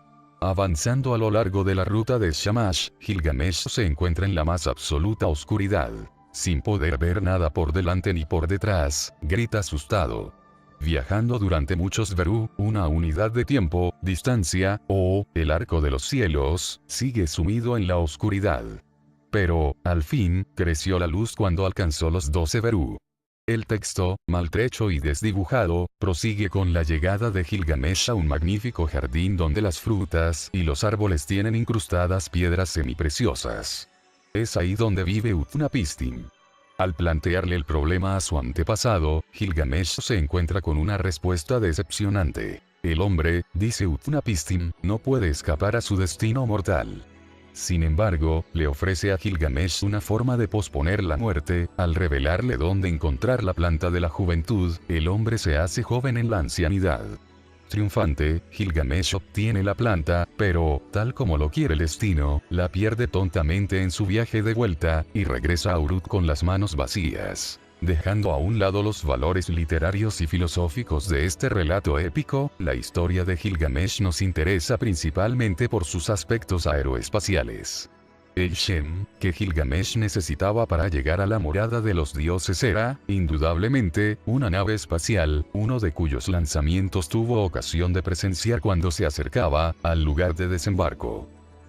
Avanzando a lo largo de la ruta de Shamash, Gilgamesh se encuentra en la más absoluta oscuridad. Sin poder ver nada por delante ni por detrás, grita asustado. Viajando durante muchos Verú, una unidad de tiempo, distancia, o, el arco de los cielos, sigue sumido en la oscuridad. Pero, al fin, creció la luz cuando alcanzó los 12 Verú. El texto, maltrecho y desdibujado, prosigue con la llegada de Gilgamesh a un magnífico jardín donde las frutas y los árboles tienen incrustadas piedras semipreciosas. Es ahí donde vive Utnapishtim. Al plantearle el problema a su antepasado, Gilgamesh se encuentra con una respuesta decepcionante. El hombre, dice Utnapishtim, no puede escapar a su destino mortal. Sin embargo, le ofrece a Gilgamesh una forma de posponer la muerte, al revelarle dónde encontrar la planta de la juventud, el hombre se hace joven en la ancianidad. Triunfante, Gilgamesh obtiene la planta, pero, tal como lo quiere el destino, la pierde tontamente en su viaje de vuelta, y regresa a Uruk con las manos vacías. Dejando a un lado los valores literarios y filosóficos de este relato épico, la historia de Gilgamesh nos interesa principalmente por sus aspectos aeroespaciales. El Shem, que Gilgamesh necesitaba para llegar a la morada de los dioses era, indudablemente, una nave espacial, uno de cuyos lanzamientos tuvo ocasión de presenciar cuando se acercaba al lugar de desembarco.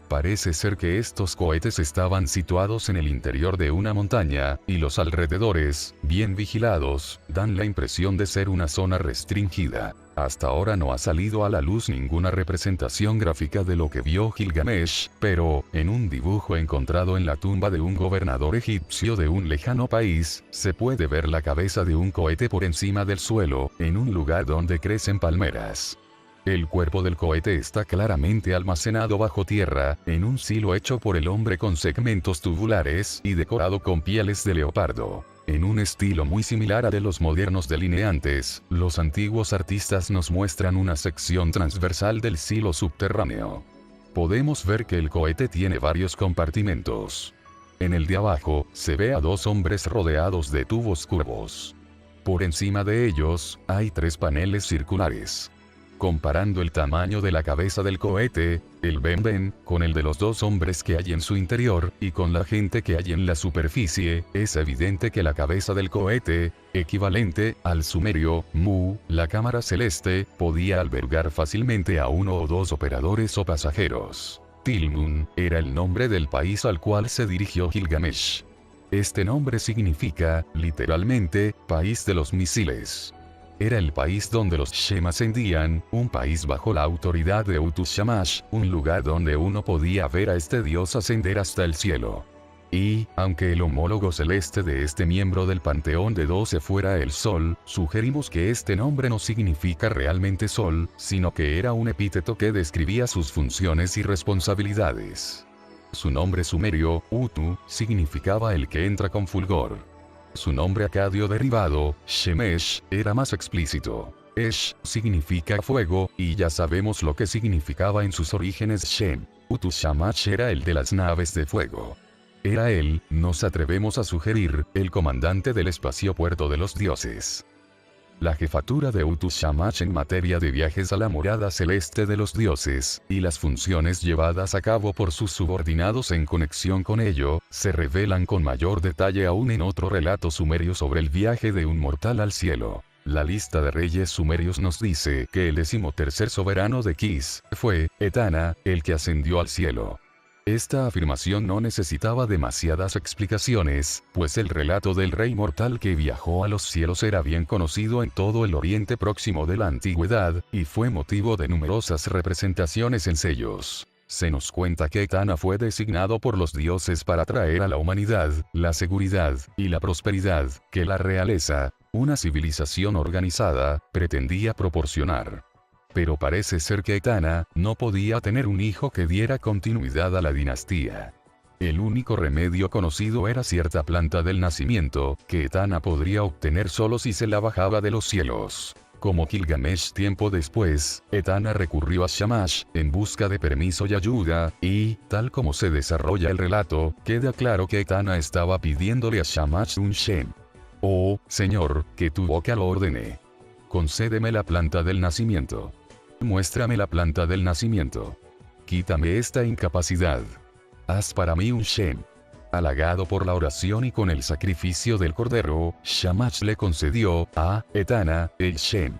Parece ser que estos cohetes estaban situados en el interior de una montaña, y los alrededores, bien vigilados, dan la impresión de ser una zona restringida. Hasta ahora no ha salido a la luz ninguna representación gráfica de lo que vio Gilgamesh, pero, en un dibujo encontrado en la tumba de un gobernador egipcio de un lejano país, se puede ver la cabeza de un cohete por encima del suelo, en un lugar donde crecen palmeras. El cuerpo del cohete está claramente almacenado bajo tierra, en un silo hecho por el hombre con segmentos tubulares y decorado con pieles de leopardo. En un estilo muy similar a de los modernos delineantes, los antiguos artistas nos muestran una sección transversal del silo subterráneo. Podemos ver que el cohete tiene varios compartimentos. En el de abajo, se ve a dos hombres rodeados de tubos curvos. Por encima de ellos, hay 3 paneles circulares. Comparando el tamaño de la cabeza del cohete, el Ben-Ben, con el de los 2 hombres que hay en su interior, y con la gente que hay en la superficie, es evidente que la cabeza del cohete, equivalente al sumerio, Mu, la cámara celeste, podía albergar fácilmente a 1 o 2 operadores o pasajeros. Tilmun, era el nombre del país al cual se dirigió Gilgamesh. Este nombre significa, literalmente, país de los misiles. Era el país donde los Shem ascendían, un país bajo la autoridad de Utus Shamash, un lugar donde uno podía ver a este dios ascender hasta el cielo. Y, aunque el homólogo celeste de este miembro del panteón de 12 fuera el Sol, sugerimos que este nombre no significa realmente Sol, sino que era un epíteto que describía sus funciones y responsabilidades. Su nombre sumerio, Utu, significaba el que entra con fulgor. Su nombre acadio derivado, Shemesh, era más explícito. Esh significa fuego, y ya sabemos lo que significaba en sus orígenes Shem. Utus Shamash era el de las naves de fuego. Era él, nos atrevemos a sugerir, el comandante del espaciopuerto de los dioses. La jefatura de Utus Shamash en materia de viajes a la morada celeste de los dioses, y las funciones llevadas a cabo por sus subordinados en conexión con ello, se revelan con mayor detalle aún en otro relato sumerio sobre el viaje de un mortal al cielo. La lista de reyes sumerios nos dice que el 13º soberano de Kis, fue, Etana, el que ascendió al cielo. Esta afirmación no necesitaba demasiadas explicaciones, pues el relato del rey mortal que viajó a los cielos era bien conocido en todo el Oriente Próximo de la antigüedad, y fue motivo de numerosas representaciones en sellos. Se nos cuenta que Etana fue designado por los dioses para traer a la humanidad, la seguridad, y la prosperidad, que la realeza, una civilización organizada, pretendía proporcionar. Pero parece ser que Etana no podía tener un hijo que diera continuidad a la dinastía. El único remedio conocido era cierta planta del nacimiento, que Etana podría obtener solo si se la bajaba de los cielos. Como Gilgamesh tiempo después, Etana recurrió a Shamash, en busca de permiso y ayuda, y, tal como se desarrolla el relato, queda claro que Etana estaba pidiéndole a Shamash un Shem. Oh, Señor, que tu boca lo ordene. Concédeme la planta del nacimiento. Muéstrame la planta del nacimiento. Quítame esta incapacidad. Haz para mí un Shem. Halagado por la oración y con el sacrificio del cordero, Shamash le concedió a Etana el Shem.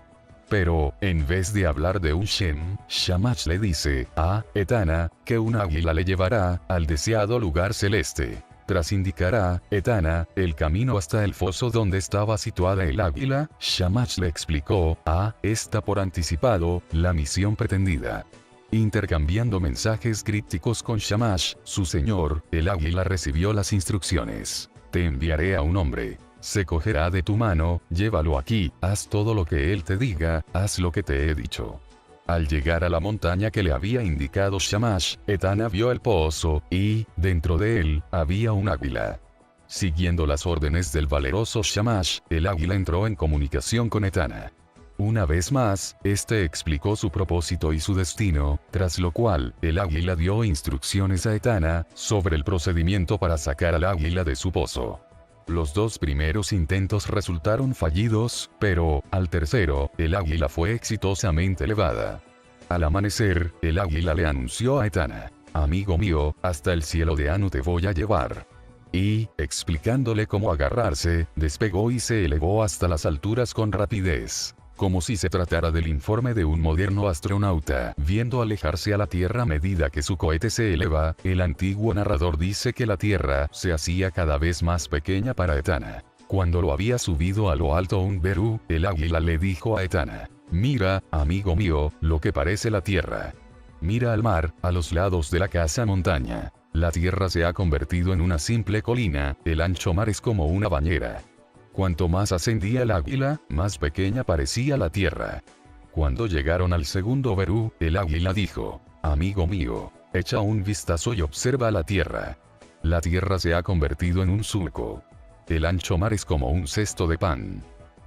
Pero, en vez de hablar de un Shem, Shamash le dice a Etana que un águila le llevará al deseado lugar celeste. Tras indicar a Etana el camino hasta el foso donde estaba situada el águila, Shamash le explicó a esta por anticipado la misión pretendida. Intercambiando mensajes crípticos con Shamash, su señor, el águila recibió las instrucciones. Te enviaré a un hombre. Se cogerá de tu mano, llévalo aquí, haz todo lo que él te diga, haz lo que te he dicho. Al llegar a la montaña que le había indicado Shamash, Etana vio el pozo, y, dentro de él, había un águila. Siguiendo las órdenes del valeroso Shamash, el águila entró en comunicación con Etana. Una vez más, este explicó su propósito y su destino, tras lo cual, el águila dio instrucciones a Etana, sobre el procedimiento para sacar al águila de su pozo. Los 2 primeros intentos resultaron fallidos, pero, al tercero, el águila fue exitosamente elevada. Al amanecer, el águila le anunció a Etana: amigo mío, hasta el cielo de Anu te voy a llevar. Y, explicándole cómo agarrarse, despegó y se elevó hasta las alturas con rapidez. Como si se tratara del informe de un moderno astronauta, viendo alejarse a la Tierra a medida que su cohete se eleva, el antiguo narrador dice que la Tierra se hacía cada vez más pequeña para Etana. Cuando lo había subido a lo alto un Berú, el águila le dijo a Etana: Mira, amigo mío, lo que parece la tierra. Mira al mar, a los lados de la casa montaña. La tierra se ha convertido en una simple colina, el ancho mar es como una bañera. Cuanto más ascendía el águila, más pequeña parecía la tierra. Cuando llegaron al segundo verú, el águila dijo: amigo mío, echa un vistazo y observa la tierra. La tierra se ha convertido en un surco. El ancho mar es como un cesto de pan.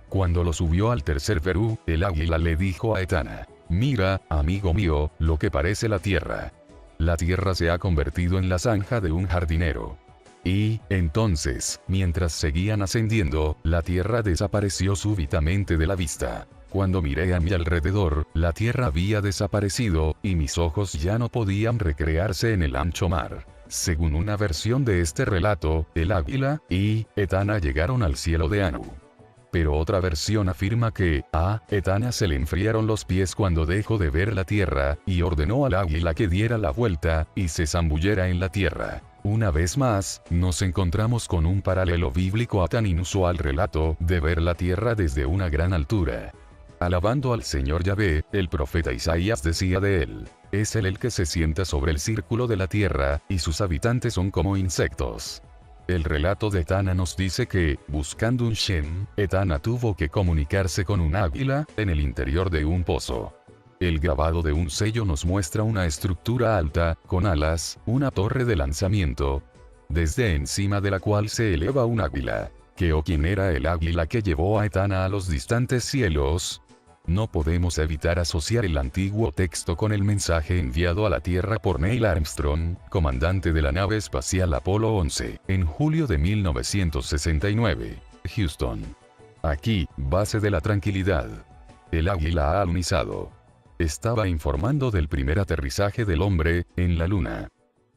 Cuando lo subió al tercer verú, el águila le dijo a Etana: mira, amigo mío, lo que parece la tierra. La tierra se ha convertido en la zanja de un jardinero. Y, entonces, mientras seguían ascendiendo, la tierra desapareció súbitamente de la vista. Cuando miré a mi alrededor, la tierra había desaparecido, y mis ojos ya no podían recrearse en el ancho mar. Según una versión de este relato, el águila y Etana llegaron al cielo de Anu. Pero otra versión afirma que a Etana se le enfriaron los pies cuando dejó de ver la tierra, y ordenó al águila que diera la vuelta, y se zambullera en la tierra. Una vez más, nos encontramos con un paralelo bíblico a tan inusual relato de ver la tierra desde una gran altura. Alabando al Señor Yahvé, el profeta Isaías decía de él: es él el que se sienta sobre el círculo de la tierra, y sus habitantes son como insectos. El relato de Etana nos dice que, buscando un Shem, Etana tuvo que comunicarse con un águila, en el interior de un pozo. El grabado de un sello nos muestra una estructura alta, con alas, una torre de lanzamiento, desde encima de la cual se eleva un águila. ¿Qué o quién era el águila que llevó a Etana a los distantes cielos? No podemos evitar asociar el antiguo texto con el mensaje enviado a la Tierra por Neil Armstrong, comandante de la nave espacial Apolo 11, en julio de 1969, Houston. Aquí, base de la tranquilidad. El águila ha alunizado. Estaba informando del primer aterrizaje del hombre en la Luna.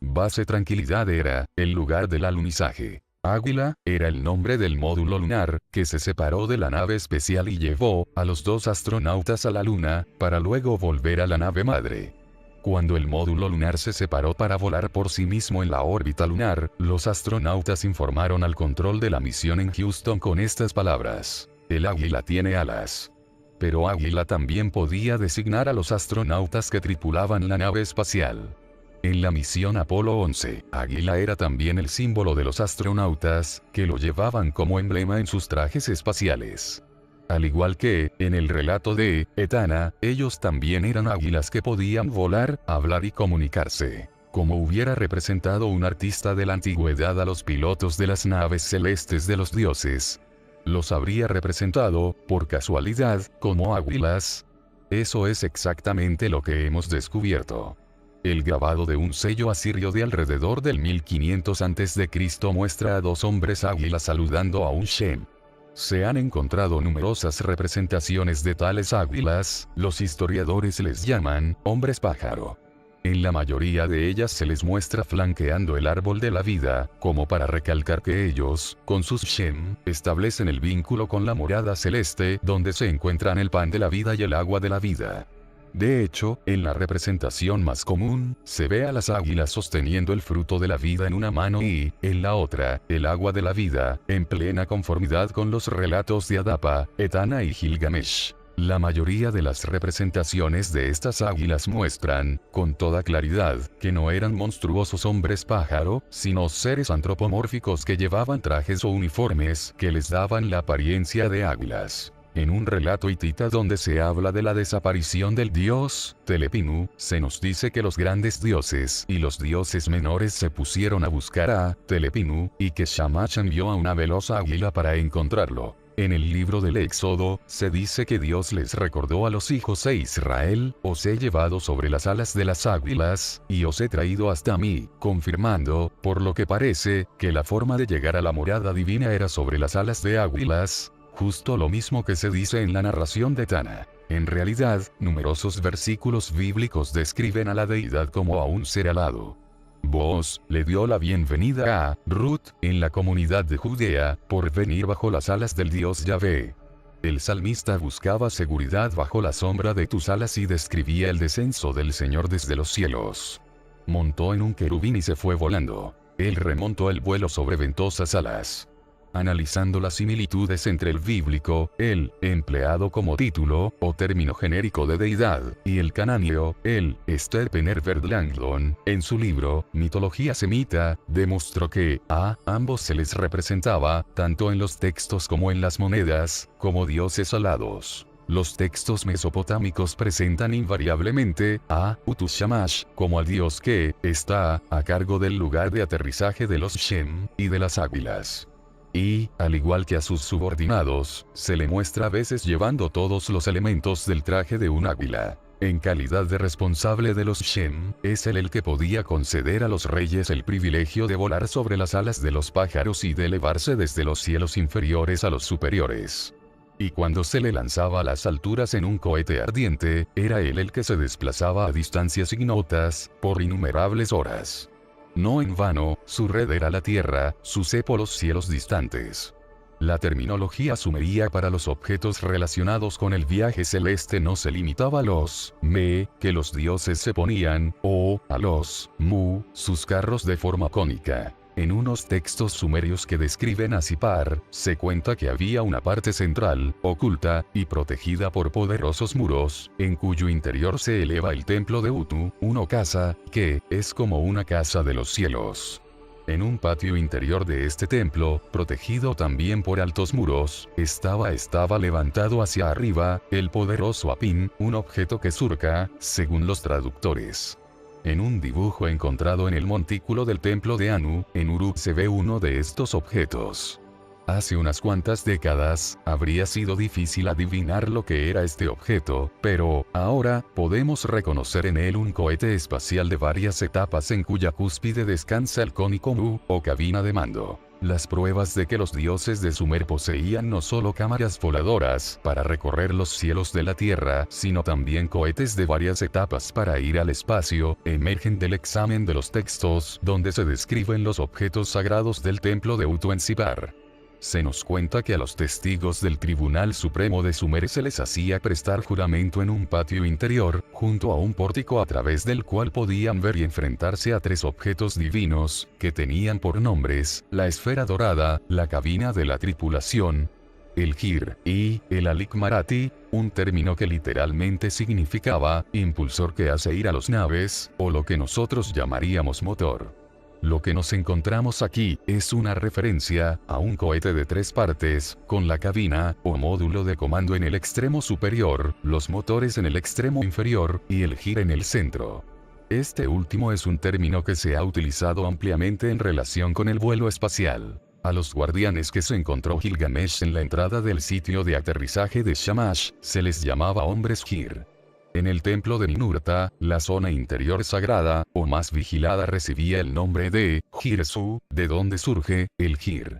Base Tranquilidad era el lugar del alunizaje. Águila era el nombre del módulo lunar, que se separó de la nave especial y llevó a los 2 astronautas a la Luna, para luego volver a la nave madre. Cuando el módulo lunar se separó para volar por sí mismo en la órbita lunar, los astronautas informaron al control de la misión en Houston con estas palabras: el águila tiene alas. Pero águila también podía designar a los astronautas que tripulaban la nave espacial. En la misión Apolo 11, águila era también el símbolo de los astronautas, que lo llevaban como emblema en sus trajes espaciales. Al igual que, en el relato de Etana, ellos también eran águilas que podían volar, hablar y comunicarse. Como hubiera representado un artista de la antigüedad a los pilotos de las naves celestes de los dioses, los habría representado, por casualidad, como águilas. Eso es exactamente lo que hemos descubierto. El grabado de un sello asirio de alrededor del 1500 a.C. muestra a 2 hombres águilas saludando a un Shem. Se han encontrado numerosas representaciones de tales águilas, los historiadores les llaman hombres pájaro. En la mayoría de ellas se les muestra flanqueando el árbol de la vida, como para recalcar que ellos, con sus Shem, establecen el vínculo con la morada celeste, donde se encuentran el pan de la vida y el agua de la vida. De hecho, en la representación más común, se ve a las águilas sosteniendo el fruto de la vida en una mano y, en la otra, el agua de la vida, en plena conformidad con los relatos de Adapa, Etana y Gilgamesh. La mayoría de las representaciones de estas águilas muestran, con toda claridad, que no eran monstruosos hombres pájaro, sino seres antropomórficos que llevaban trajes o uniformes que les daban la apariencia de águilas. En un relato hitita donde se habla de la desaparición del dios Telepinu, se nos dice que los grandes dioses y los dioses menores se pusieron a buscar a Telepinu, y que Shamash envió a una veloz águila para encontrarlo. En el libro del Éxodo, se dice que Dios les recordó a los hijos de Israel: os he llevado sobre las alas de las águilas, y os he traído hasta mí, confirmando, por lo que parece, que la forma de llegar a la morada divina era sobre las alas de águilas, justo lo mismo que se dice en la narración de Etana. En realidad, numerosos versículos bíblicos describen a la deidad como a un ser alado. Booz le dio la bienvenida a Ruth, en la comunidad de Judea, por venir bajo las alas del Dios Yahvé. El salmista buscaba seguridad bajo la sombra de tus alas y describía el descenso del Señor desde los cielos. Montó en un querubín y se fue volando. Él remontó el vuelo sobre ventosas alas. Analizando las similitudes entre el bíblico, el empleado como título o término genérico de deidad, y el canáneo, el Sterpener Verdlangdon, en su libro Mitología semita, demostró que a ambos se les representaba, tanto en los textos como en las monedas, como dioses alados. Los textos mesopotámicos presentan invariablemente a Utus Shamash como al dios que está a cargo del lugar de aterrizaje de los Shem y de las águilas. Y, al igual que a sus subordinados, se le muestra a veces llevando todos los elementos del traje de un águila. En calidad de responsable de los Shem, es él el que podía conceder a los reyes el privilegio de volar sobre las alas de los pájaros y de elevarse desde los cielos inferiores a los superiores. Y cuando se le lanzaba a las alturas en un cohete ardiente, era él el que se desplazaba a distancias ignotas, por innumerables horas. No en vano, su red era la tierra, su cepo los cielos distantes. La terminología sumeria para los objetos relacionados con el viaje celeste no se limitaba a los me, que los dioses se ponían, o a los mu, sus carros de forma cónica. En unos textos sumerios que describen a Sipar, se cuenta que había una parte central, oculta, y protegida por poderosos muros, en cuyo interior se eleva el templo de Utu, una casa, que es como una casa de los cielos. En un patio interior de este templo, protegido también por altos muros, estaba levantado hacia arriba, el poderoso Apin, un objeto que surca, según los traductores. En un dibujo encontrado en el montículo del templo de Anu, en Uruk se ve uno de estos objetos. Hace unas cuantas décadas, habría sido difícil adivinar lo que era este objeto, pero, ahora, podemos reconocer en él un cohete espacial de varias etapas en cuya cúspide descansa el cónico Mu, o cabina de mando. Las pruebas de que los dioses de Sumer poseían no solo cámaras voladoras para recorrer los cielos de la Tierra, sino también cohetes de varias etapas para ir al espacio, emergen del examen de los textos donde se describen los objetos sagrados del templo de Utu en Sipar. Se nos cuenta que a los testigos del Tribunal Supremo de Sumer se les hacía prestar juramento en un patio interior, junto a un pórtico a través del cual podían ver y enfrentarse a tres objetos divinos, que tenían por nombres, la esfera dorada, la cabina de la tripulación, el Gir, y el Alik Marati, un término que literalmente significaba, impulsor que hace ir a las naves, o lo que nosotros llamaríamos motor. Lo que nos encontramos aquí es una referencia a un cohete de tres partes, con la cabina o módulo de comando en el extremo superior, los motores en el extremo inferior, y el Gir en el centro. Este último es un término que se ha utilizado ampliamente en relación con el vuelo espacial. A los guardianes que se encontró Gilgamesh en la entrada del sitio de aterrizaje de Shamash, se les llamaba hombres Gir. En el templo de Ninurta, la zona interior sagrada, o más vigilada recibía el nombre de Girsu, de donde surge el Gir.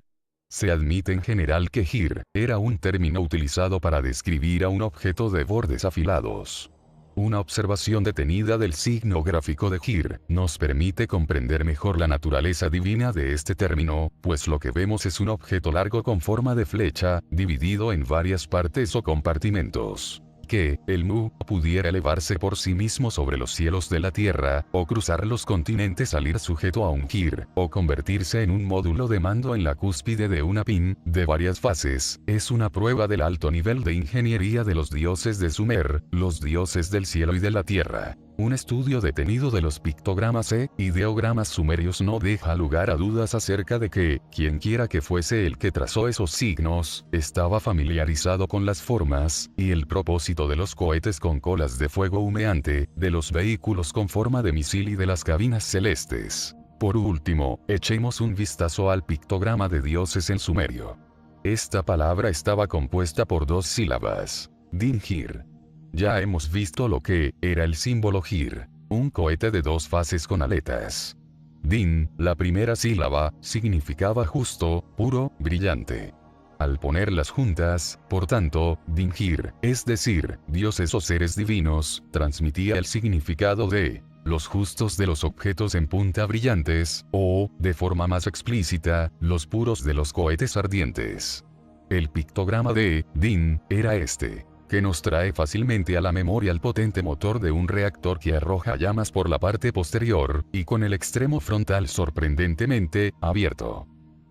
Se admite en general que Gir era un término utilizado para describir a un objeto de bordes afilados. Una observación detenida del signo gráfico de Gir nos permite comprender mejor la naturaleza divina de este término, pues lo que vemos es un objeto largo con forma de flecha, dividido en varias partes o compartimentos. Que el Mu pudiera elevarse por sí mismo sobre los cielos de la Tierra, o cruzar los continentes al ir sujeto a un Gir, o convertirse en un módulo de mando en la cúspide de una pin, de varias fases, es una prueba del alto nivel de ingeniería de los dioses de Sumer, los dioses del cielo y de la tierra. Un estudio detenido de los pictogramas e ideogramas sumerios no deja lugar a dudas acerca de que, quienquiera que fuese el que trazó esos signos, estaba familiarizado con las formas y el propósito de los cohetes con colas de fuego humeante, de los vehículos con forma de misil y de las cabinas celestes. Por último, echemos un vistazo al pictograma de dioses en sumerio. Esta palabra estaba compuesta por dos sílabas. Din-Gir. Ya hemos visto lo que era el símbolo Gir, un cohete de dos fases con aletas. Din, la primera sílaba, significaba justo, puro, brillante. Al ponerlas juntas, por tanto, Din-Gir, es decir, dioses o seres divinos, transmitía el significado de los justos de los objetos en punta brillantes, o, de forma más explícita, los puros de los cohetes ardientes. El pictograma de Din era este, que nos trae fácilmente a la memoria el potente motor de un reactor que arroja llamas por la parte posterior, y con el extremo frontal sorprendentemente abierto.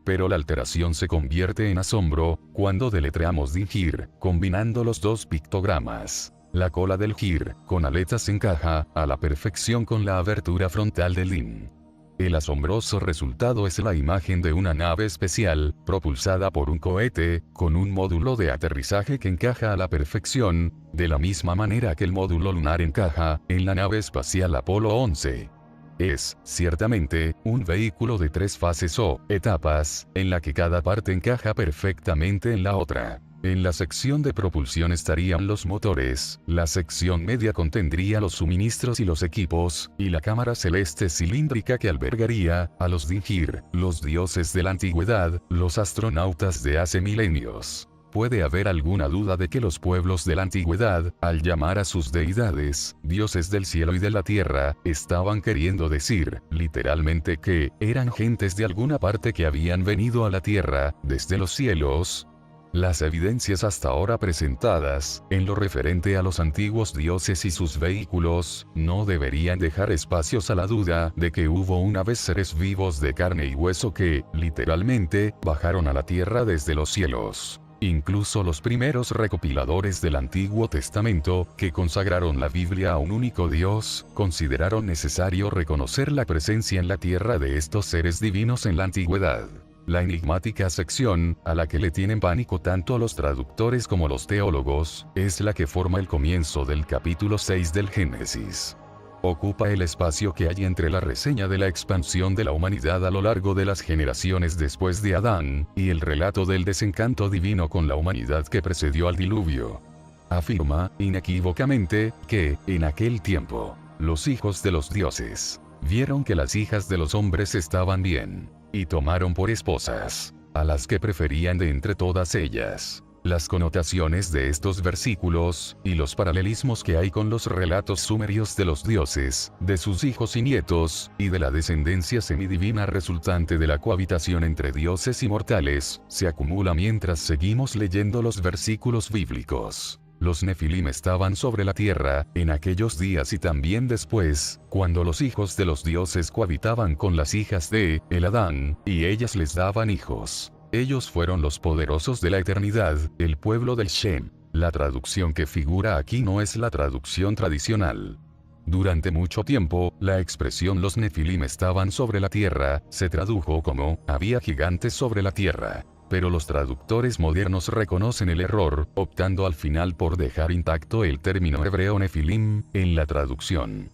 Pero la alteración se convierte en asombro, cuando deletreamos Dingir, combinando los dos pictogramas. La cola del Gir, con aletas encaja, a la perfección con la abertura frontal del Din. El asombroso resultado es la imagen de una nave especial, propulsada por un cohete, con un módulo de aterrizaje que encaja a la perfección, de la misma manera que el módulo lunar encaja, en la nave espacial Apolo 11. Es, ciertamente, un vehículo de 3 fases o etapas, en la que cada parte encaja perfectamente en la otra. En la sección de propulsión estarían los motores, la sección media contendría los suministros y los equipos, y la cámara celeste cilíndrica que albergaría a los Dingir, los dioses de la antigüedad, los astronautas de hace milenios. ¿Puede haber alguna duda de que los pueblos de la antigüedad, al llamar a sus deidades, dioses del cielo y de la tierra, estaban queriendo decir, literalmente que, eran gentes de alguna parte que habían venido a la tierra, desde los cielos? Las evidencias hasta ahora presentadas, en lo referente a los antiguos dioses y sus vehículos, no deberían dejar espacios a la duda de que hubo una vez seres vivos de carne y hueso que, literalmente, bajaron a la tierra desde los cielos. Incluso los primeros recopiladores del Antiguo Testamento, que consagraron la Biblia a un único Dios, consideraron necesario reconocer la presencia en la tierra de estos seres divinos en la antigüedad. La enigmática sección, a la que le tienen pánico tanto los traductores como los teólogos, es la que forma el comienzo del capítulo 6 del Génesis. Ocupa el espacio que hay entre la reseña de la expansión de la humanidad a lo largo de las generaciones después de Adán, y el relato del desencanto divino con la humanidad que precedió al diluvio. Afirma, inequívocamente, que, en aquel tiempo, los hijos de los dioses vieron que las hijas de los hombres estaban bien, y tomaron por esposas a las que preferían de entre todas ellas. Las connotaciones de estos versículos, y los paralelismos que hay con los relatos sumerios de los dioses, de sus hijos y nietos, y de la descendencia semidivina resultante de la cohabitación entre dioses y mortales, se acumula mientras seguimos leyendo los versículos bíblicos. Los Nefilim estaban sobre la tierra, en aquellos días y también después, cuando los hijos de los dioses cohabitaban con las hijas de el Adán, y ellas les daban hijos. Ellos fueron los poderosos de la eternidad, el pueblo del Shem. La traducción que figura aquí no es la traducción tradicional. Durante mucho tiempo, la expresión los Nefilim estaban sobre la tierra, se tradujo como, había gigantes sobre la tierra. Pero los traductores modernos reconocen el error, optando al final por dejar intacto el término hebreo Nefilim, en la traducción.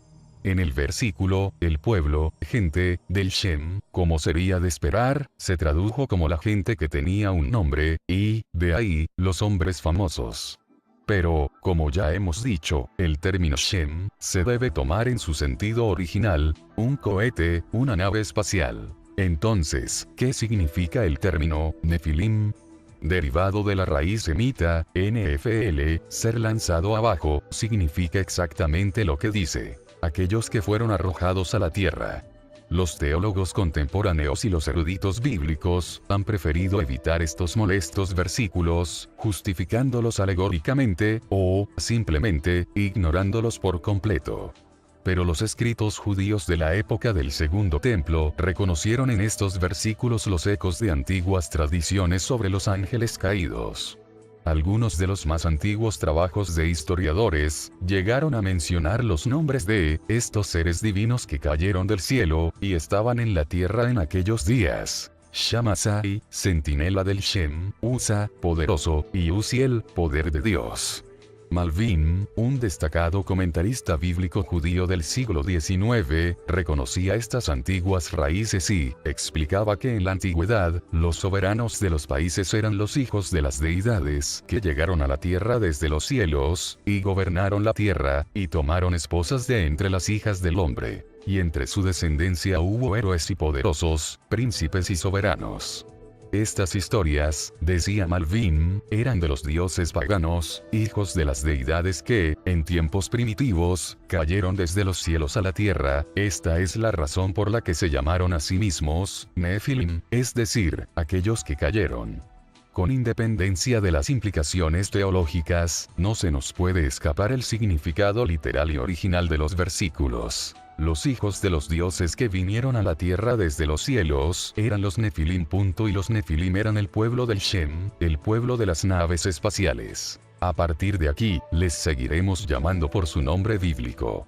En el versículo, el pueblo, gente, del Shem, como sería de esperar, se tradujo como la gente que tenía un nombre, y, de ahí, los hombres famosos. Pero, como ya hemos dicho, el término Shem, se debe tomar en su sentido original, un cohete, una nave espacial. Entonces, ¿qué significa el término, Nefilim? Derivado de la raíz semita, NFL, ser lanzado abajo, significa exactamente lo que dice. Aquellos que fueron arrojados a la tierra. Los teólogos contemporáneos y los eruditos bíblicos han preferido evitar estos molestos versículos, justificándolos alegóricamente, o, simplemente, ignorándolos por completo. Pero los escritos judíos de la época del Segundo Templo reconocieron en estos versículos los ecos de antiguas tradiciones sobre los ángeles caídos. Algunos de los más antiguos trabajos de historiadores llegaron a mencionar los nombres de estos seres divinos que cayeron del cielo y estaban en la tierra en aquellos días. Shamasai, centinela del Shem, Usa, poderoso, y Uziel, poder de Dios. Malvin, un destacado comentarista bíblico judío del siglo XIX, reconocía estas antiguas raíces y explicaba que en la antigüedad, los soberanos de los países eran los hijos de las deidades que llegaron a la tierra desde los cielos, y gobernaron la tierra, y tomaron esposas de entre las hijas del hombre. Y entre su descendencia hubo héroes y poderosos, príncipes y soberanos. Estas historias, decía Malvin, eran de los dioses paganos, hijos de las deidades que, en tiempos primitivos, cayeron desde los cielos a la tierra. Esta es la razón por la que se llamaron a sí mismos Nefilim, es decir, aquellos que cayeron. Con independencia de las implicaciones teológicas, no se nos puede escapar el significado literal y original de los versículos. Los hijos de los dioses que vinieron a la tierra desde los cielos eran los Nefilim. Y los Nefilim eran el pueblo del Shem, el pueblo de las naves espaciales. A partir de aquí, les seguiremos llamando por su nombre bíblico.